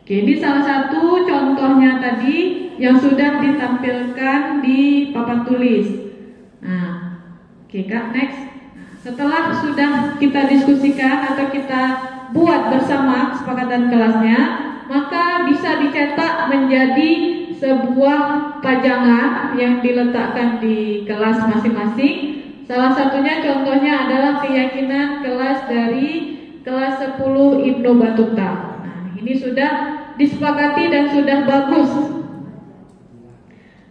Oke, ini salah satu contohnya tadi yang sudah ditampilkan di papan tulis. Nah, oke Kak, next. Setelah sudah kita diskusikan atau kita buat bersama kesepakatan kelasnya, maka bisa dicetak menjadi sebuah pajangan yang diletakkan di kelas masing-masing. Salah satunya contohnya adalah keyakinan kelas dari kelas 10 Ibnu Battuta. Nah, ini sudah disepakati dan sudah bagus.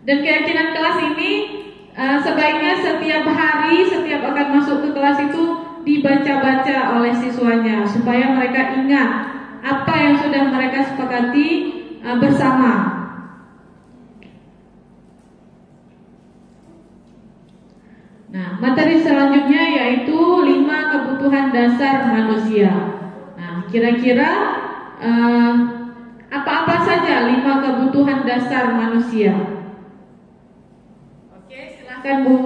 Dan keyakinan kelas ini sebaiknya setiap hari, setiap akan masuk ke kelas itu dibaca-baca oleh siswanya supaya mereka ingat apa yang sudah mereka sepakati bersama. Nah, materi selanjutnya yaitu 5 kebutuhan dasar manusia. Nah, kira-kira apa-apa saja 5 kebutuhan dasar manusia? Oke, silakan Bu.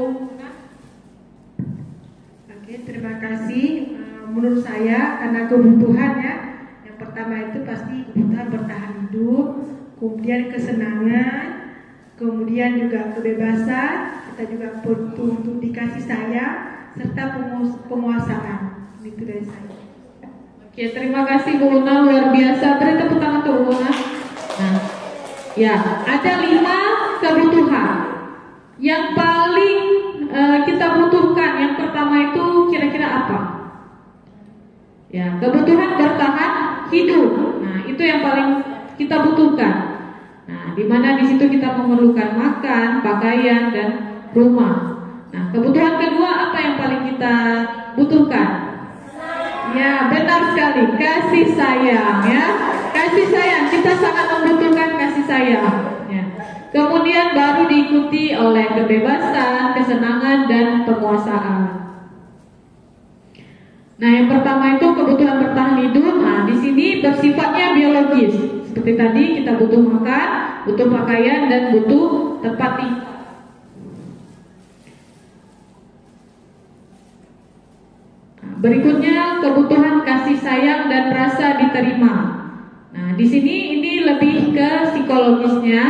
Oke, terima kasih. Menurut saya karena kebutuhan ya, yang pertama itu pasti kebutuhan bertahan hidup, kemudian kesenangan, kemudian juga kebebasan, kita juga butuh untuk dikasih sayang, serta penguasaan. Itu dari saya. Oke, terima kasih Bu Una, luar biasa. Beri tepuk tangan untuk Bu Una. Nah, ya, ada 5 kebutuhan yang paling kita butuhkan. Yang pertama itu kira-kira apa? Ya, kebutuhan bertahan hidup. Nah, itu yang paling kita butuhkan. Nah, di mana di situ kita memerlukan makan, pakaian, dan rumah. Nah, kebutuhan kedua apa yang paling kita butuhkan? Ya, benar sekali, kasih sayang ya. Kasih sayang, kita sangat membutuhkan kasih sayang ya. Kemudian baru diikuti oleh kebebasan, kesenangan, dan penguasaan. Nah, yang pertama itu kebutuhan bertahan hidup. Nah, di sini bersifatnya biologis. Seperti tadi kita butuh makan, butuh pakaian, dan butuh tempat tinggal. Berikutnya kebutuhan kasih sayang dan rasa diterima. Nah, di sini ini lebih ke psikologisnya,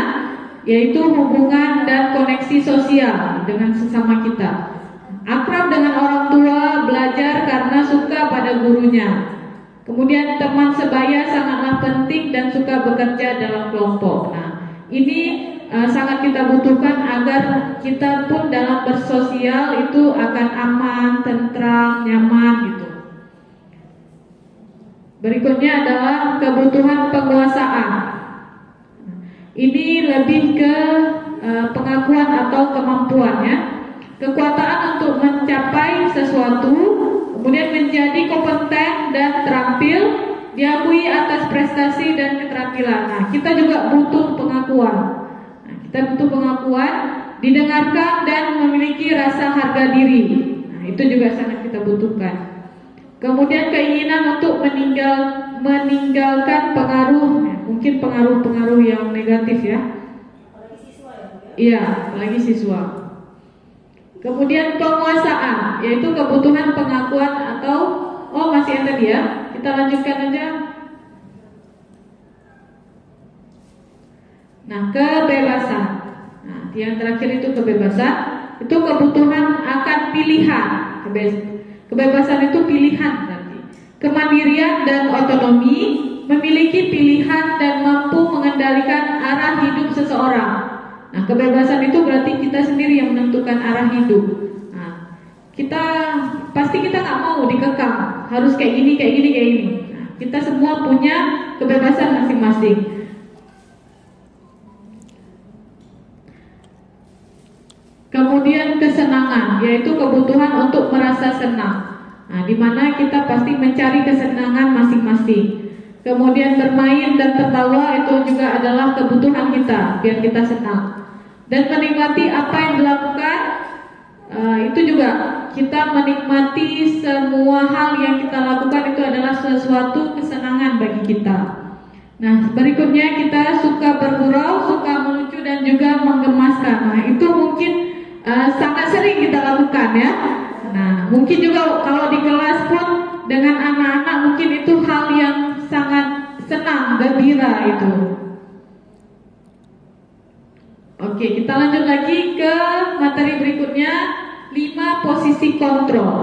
yaitu hubungan dan koneksi sosial dengan sesama kita. Akrab dengan orang tua, belajar karena suka pada gurunya. Kemudian teman sebaya sangatlah penting dan suka bekerja dalam kelompok. Nah, ini sangat kita butuhkan agar kita pun dalam bersosial itu akan aman, tentram, nyaman gitu. Berikutnya adalah kebutuhan penguasaan. Ini lebih ke pengakuan atau kemampuan ya. Kekuatan untuk mencapai prestasi dan keterampilan. Nah, kita juga butuh pengakuan. Nah, kita butuh pengakuan, didengarkan dan memiliki rasa harga diri. Nah, itu juga sangat kita butuhkan. Kemudian keinginan untuk meninggalkan pengaruh, mungkin pengaruh-pengaruh yang negatif ya. Iya, apalagi siswa. Kemudian penguasaan, yaitu kebutuhan pengakuan atau masih ada dia. Kita lanjutkan aja. Nah, kebebasan. Nah, yang terakhir itu kebebasan. Itu kebutuhan akan pilihan. Kebebasan itu pilihan berarti. Kemandirian dan otonomi, memiliki pilihan dan mampu mengendalikan arah hidup seseorang. Nah, kebebasan itu berarti kita sendiri yang menentukan arah hidup. Nah, pasti kita nggak mau dikekang, harus kayak gini. Nah, kita semua punya kebebasan masing-masing. Kemudian kesenangan, yaitu kebutuhan untuk merasa senang. Nah, di mana kita pasti mencari kesenangan masing-masing. Kemudian bermain dan tertawa itu juga adalah kebutuhan kita, biar kita senang. Dan menikmati apa yang dilakukan, itu juga kita menikmati semua hal yang kita lakukan itu adalah sesuatu kesenangan bagi kita. Nah, berikutnya kita suka bergurau, suka melucu dan juga menggemaskan. Nah, itu mungkin sangat sering kita lakukan ya. Nah, mungkin juga kalau di kelas pun dengan anak-anak mungkin itu hal yang sangat senang, gembira itu. Oke, kita lanjut lagi ke materi berikutnya, 5 posisi kontrol.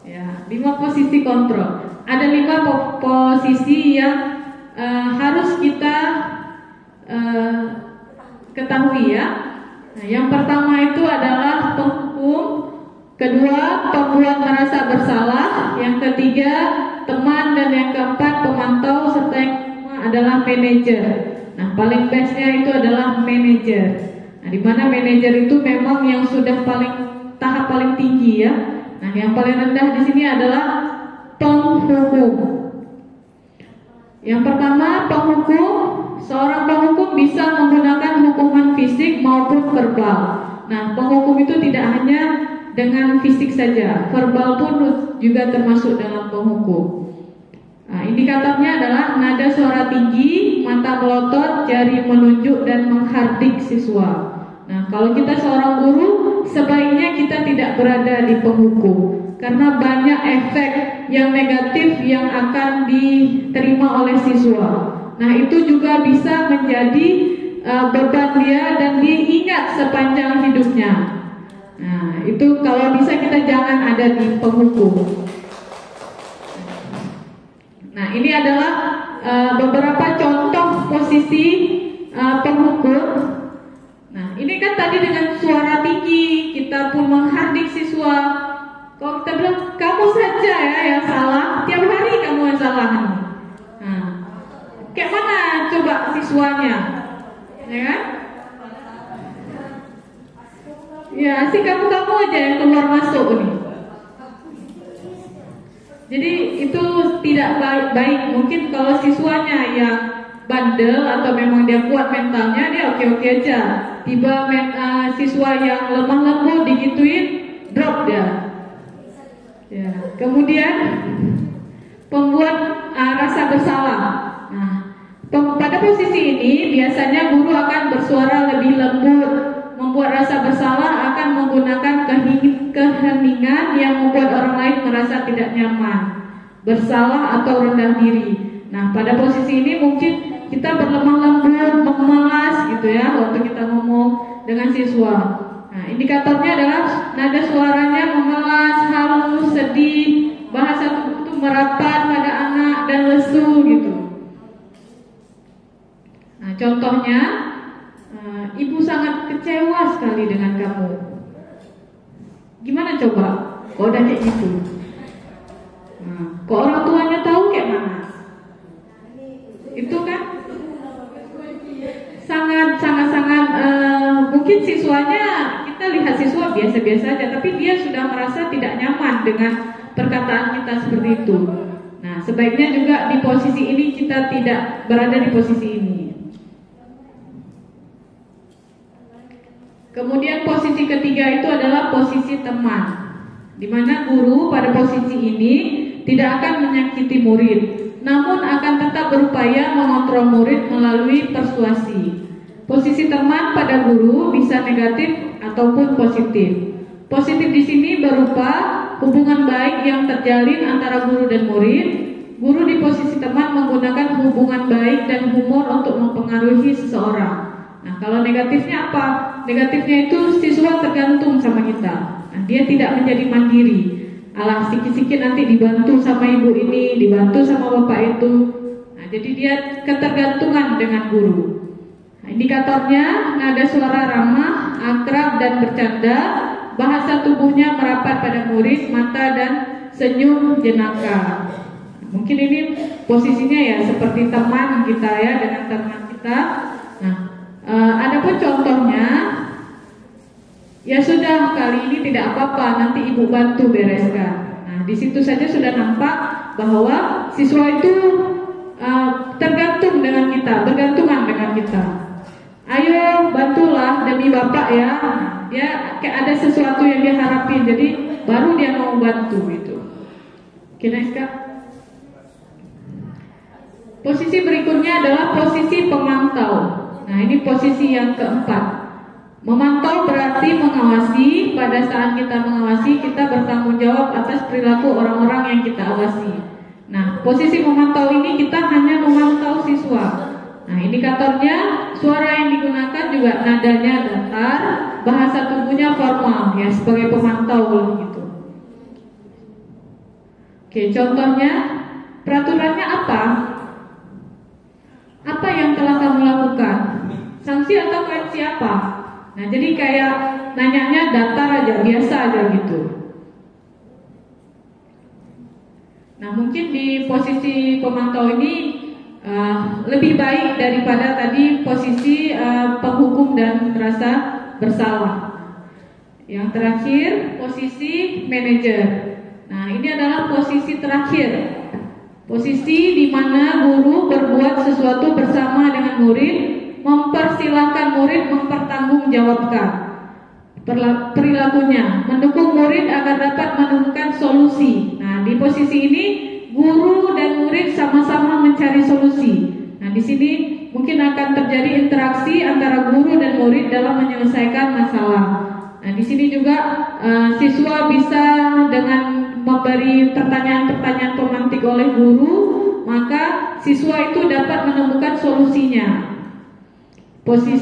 Ya, 5 posisi kontrol. Ada 5 posisi yang harus kita ketahui ya. Nah, yang pertama itu adalah penghukum, kedua pembuat merasa bersalah, yang ketiga teman, dan yang keempat pemantau, serta yang kelima adalah manajer. Nah, paling bestnya itu adalah manajer. Nah, di mana manajer itu memang yang sudah tahap paling tinggi ya. Nah, yang paling rendah di sini adalah penghukum. Yang pertama, penghukum. Seorang penghukum bisa menggunakan hukuman fisik maupun verbal. Nah, penghukum itu tidak hanya dengan fisik saja, verbal pun juga termasuk dalam penghukum. Nah, indikatornya adalah nada suara tinggi, mata melotot, jari menunjuk dan menghardik siswa. Nah, kalau kita seorang guru, sebaiknya kita tidak berada di penghukum karena banyak efek yang negatif yang akan diterima oleh siswa. Nah, itu juga bisa menjadi beban dia dan diingat sepanjang hidupnya. Nah, itu kalau bisa kita jangan ada di penghukum. Nah, ini adalah beberapa contoh posisi penghukum. Nah, ini kan tadi dengan suara tinggi, kita pun menghardik siswa. Kalau kita bilang, kamu saja ya yang salah, tiap hari kamu yang salah. Nah, kayak mana coba siswanya? Ya kan? Ya, sih kamu aja yang keluar masuk nih. Jadi itu tidak baik. Mungkin kalau siswanya yang bandel atau memang dia kuat mentalnya, dia oke-oke aja. Tiba siswa yang lemah lembut digituin, drop dia. Ya. Kemudian pembuat rasa bersalah. Nah, pada posisi ini biasanya guru akan bersuara lebih lembut. Membuat rasa bersalah akan menggunakan keheningan yang membuat orang lain merasa tidak nyaman, bersalah atau rendah diri. Nah, pada posisi ini mungkin kita berlemah lembut, memelas gitu ya waktu kita ngomong dengan siswa. Nah, indikatornya adalah nada suaranya memelas, halus, sedih, bahasa tubuh itu merapat pada anak dan lesu gitu. Nah, contohnya, ibu sangat kecewa sekali dengan kamu. Gimana coba? Kok udah kayak gitu? Nah, kok orang tuanya tahu kayak mana? Itu kan sangat mungkin siswanya, kita lihat siswa biasa-biasa aja, tapi dia sudah merasa tidak nyaman dengan perkataan kita seperti itu. Nah, Nah, sebaiknya juga di posisi ini kita tidak berada di posisi ini. Kemudian posisi ketiga itu adalah posisi teman, di mana guru pada posisi ini tidak akan menyakiti murid, namun akan tetap berupaya mengontrol murid melalui persuasi. Posisi teman pada guru bisa negatif ataupun positif. Positif di sini berupa hubungan baik yang terjalin antara guru dan murid. Guru di posisi teman menggunakan hubungan baik dan humor untuk mempengaruhi seseorang. Nah, kalau negatifnya apa? Negatifnya itu siswa tergantung sama kita. Nah, dia tidak menjadi mandiri. Alah, sikit-sikit nanti dibantu sama ibu ini, dibantu sama bapak itu. Nah, jadi dia ketergantungan dengan guru. Nah, indikatornya nada suara ramah, akrab dan bercanda, bahasa tubuhnya merapat pada murid, mata dan senyum jenaka. Mungkin ini posisinya ya seperti teman kita ya, dengan teman kita. Nah, adapun contohnya, ya sudah, kali ini tidak apa-apa, nanti ibu bantu bereskan. Nah, di situ saja sudah nampak bahwa siswa itu tergantung dengan kita, bergantungan dengan kita. Ayo bantulah demi bapak ya. Dia kayak ada sesuatu yang dia harapin, jadi baru dia mau bantu itu. Oke, next Kak. Posisi berikutnya adalah posisi pemantau. Nah, ini posisi yang keempat. Memantau berarti mengawasi. Pada saat kita mengawasi, kita bertanggung jawab atas perilaku orang-orang yang kita awasi. Nah, posisi memantau ini kita hanya memantau siswa. Nah, indikatornya suara yang digunakan juga nadanya datar, bahasa tubuhnya formal ya, sebagai pemantau gitu. Oke, contohnya peraturannya apa? Apa yang telah kamu lakukan? Sanksi atau koreksi apa? Nah, jadi kayak nanyanya datar aja, biasa aja gitu. Nah, mungkin di posisi pemantau ini lebih baik daripada tadi posisi penghukum dan merasa bersalah. Yang terakhir, posisi manajer. Nah, ini adalah posisi terakhir. Posisi di mana guru berbuat sesuatu bersama dengan murid, mempersilahkan murid mempertanggungjawabkan perilakunya, mendukung murid agar dapat menemukan solusi. Nah, di posisi ini guru dan murid sama-sama mencari solusi. Nah, di sini mungkin akan terjadi interaksi antara guru dan murid dalam menyelesaikan masalah. Nah, di sini juga siswa bisa dengan memberi pertanyaan-pertanyaan pemantik oleh guru, maka siswa itu dapat menemukan solusinya.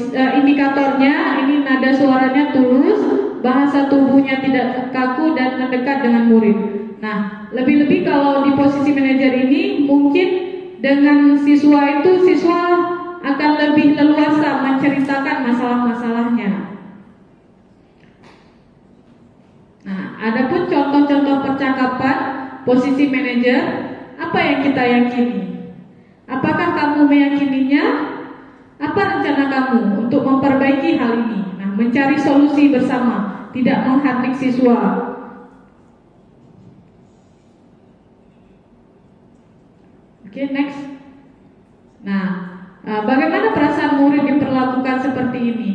Indikatornya ini nada suaranya tulus, bahasa tubuhnya tidak kaku dan mendekat dengan murid. Nah, lebih-lebih kalau di posisi manajer ini mungkin dengan siswa itu siswa akan lebih leluasa menceritakan masalah-masalahnya. Nah, adapun contoh-contoh percakapan posisi manajer, apa yang kita yakini? Apakah kamu meyakininya? Apa rencana kamu untuk memperbaiki hal ini? Nah, mencari solusi bersama, tidak menghardik siswa. Oke, next. Nah, bagaimana perasaan murid diperlakukan seperti ini?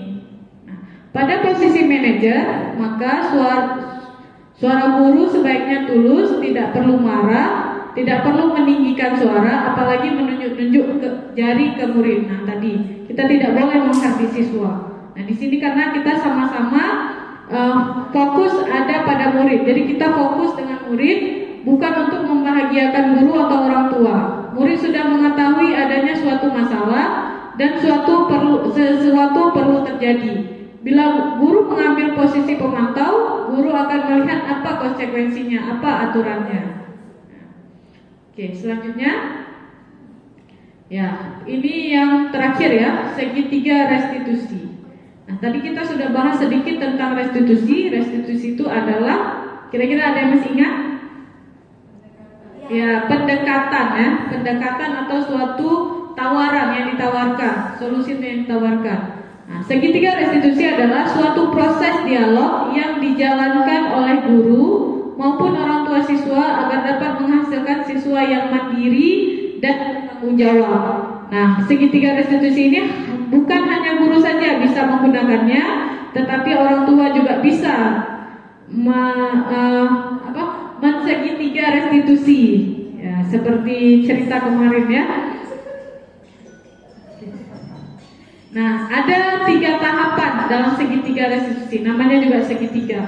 Nah, pada posisi manajer, maka suara guru sebaiknya tulus, tidak perlu marah, tidak perlu meninggikan suara, apalagi menunjuk-nunjuk jari ke murid. Nah, tadi kita tidak boleh menghardik siswa. Nah, di sini karena kita sama-sama fokus ada pada murid, jadi kita fokus dengan murid, bukan untuk membahagiakan guru atau orang tua. Murid sudah mengetahui adanya suatu masalah dan sesuatu perlu terjadi. Bila guru mengambil posisi pemantau, guru akan melihat apa konsekuensinya, apa aturannya. Oke, selanjutnya, ya, ini yang terakhir ya, segitiga restitusi. Nah, tadi kita sudah bahas sedikit tentang restitusi. Restitusi itu adalah, kira-kira ada yang masih ingat? Ya, pendekatan ya, pendekatan atau suatu tawaran yang ditawarkan, solusi yang ditawarkan. Nah, segitiga restitusi adalah suatu proses dialog yang dijalankan oleh guru maupun orang tua siswa agar dapat menghasilkan menghasilkan siswa yang mandiri dan bertanggung jawab. Nah, segitiga restitusi ini bukan hanya guru saja bisa menggunakannya, tetapi orang tua juga bisa mensegitiga restitusi. Ya, seperti cerita kemarin ya. Nah, ada 3 tahapan dalam segitiga restitusi, namanya juga segitiga.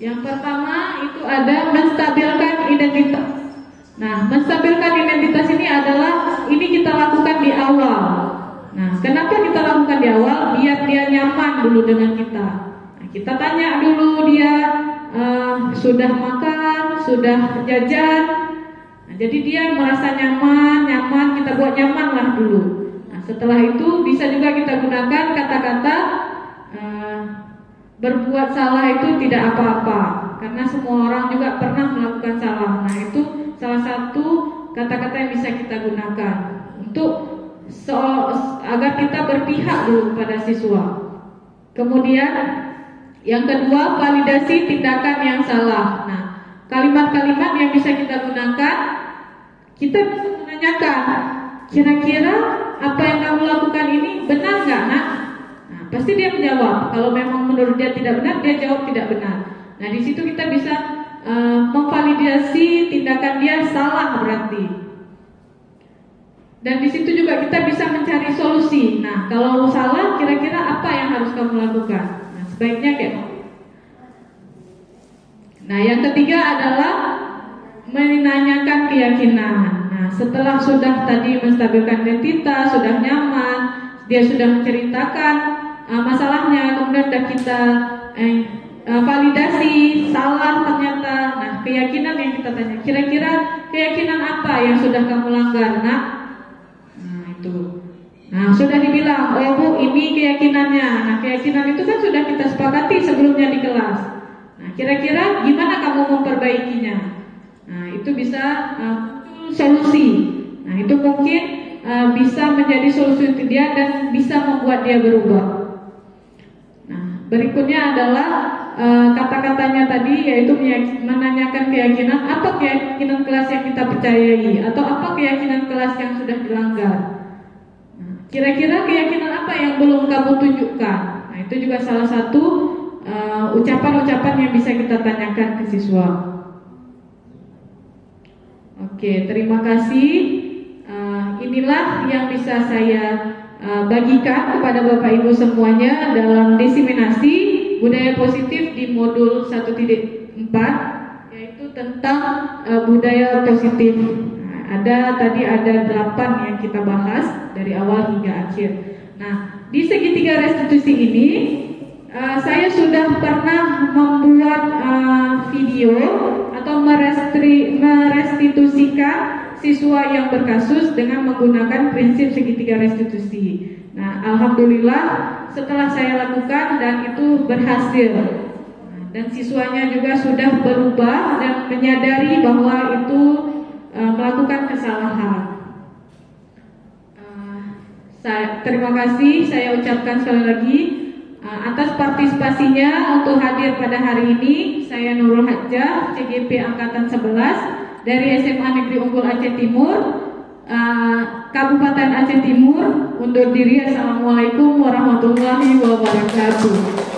Yang pertama itu ada menstabilkan identitas. Nah, menstabilkan identitas ini adalah kita lakukan di awal. Nah, kenapa kita lakukan di awal? Biar dia nyaman dulu dengan kita. Nah, kita tanya dulu dia sudah makan, sudah jajan. Nah, jadi dia merasa nyaman, kita buat nyaman lah dulu. Nah, setelah itu bisa juga kita gunakan kata-kata berbuat salah itu tidak apa-apa, karena semua orang juga pernah melakukan salah. Nah, itu salah satu kata-kata yang bisa kita gunakan untuk agar kita berpihak dulu pada siswa. Kemudian yang kedua, validasi tindakan yang salah. Nah, kalimat-kalimat yang bisa kita gunakan, kita bisa menanyakan, kira-kira apa yang kamu lakukan ini benar nggak, nak? Nah, pasti dia menjawab. Kalau memang menurut dia tidak benar, dia jawab tidak benar. Nah, di situ kita bisa memvalidasi tindakan dia salah berarti. Dan di situ juga kita bisa mencari solusi. Nah, kalau salah, kira-kira apa yang harus kamu lakukan? Nah, sebaiknya kayak. Nah, yang ketiga adalah menanyakan keyakinan. Nah, setelah sudah tadi menstabilkan identitas, sudah nyaman, dia sudah menceritakan masalahnya, kemudian sudah kita validasi salah ternyata. Nah, keyakinan yang kita tanya, kira-kira keyakinan apa yang sudah kamu langgar, nak? Nah, itu. Nah, sudah dibilang, oh Bu, ini keyakinannya. Nah, keyakinan itu kan sudah kita sepakati sebelumnya di kelas. Nah, kira-kira gimana kamu memperbaikinya? Nah, itu bisa solusi. Nah, itu mungkin bisa menjadi solusi untuk dia dan bisa membuat dia berubah. Nah, berikutnya adalah kata-katanya tadi, yaitu menanyakan keyakinan. Apa keyakinan kelas yang kita percayai, atau apa keyakinan kelas yang sudah dilanggar? Nah, kira-kira keyakinan apa yang belum kamu tunjukkan? Nah, itu juga salah satu ucapan-ucapan yang bisa kita tanyakan ke siswa. Oke, terima kasih. Inilah yang bisa saya bagikan kepada Bapak Ibu semuanya dalam diseminasi budaya positif di modul 1.4, yaitu tentang budaya positif. Nah, tadi ada 8 yang kita bahas dari awal hingga akhir. Nah, di segitiga restitusi ini saya sudah pernah membuat video atau merestitusikan siswa yang berkasus dengan menggunakan prinsip segitiga restitusi. Nah, alhamdulillah setelah saya lakukan dan itu berhasil. Nah, dan siswanya juga sudah berubah dan menyadari bahwa itu melakukan kesalahan. Terima kasih saya ucapkan sekali lagi atas partisipasinya untuk hadir pada hari ini. Saya Nurul Hajjah, CGP Angkatan 11 dari SMA Negeri Unggul Aceh Timur, Kabupaten Aceh Timur. Undur diri. Assalamualaikum warahmatullahi wabarakatuh.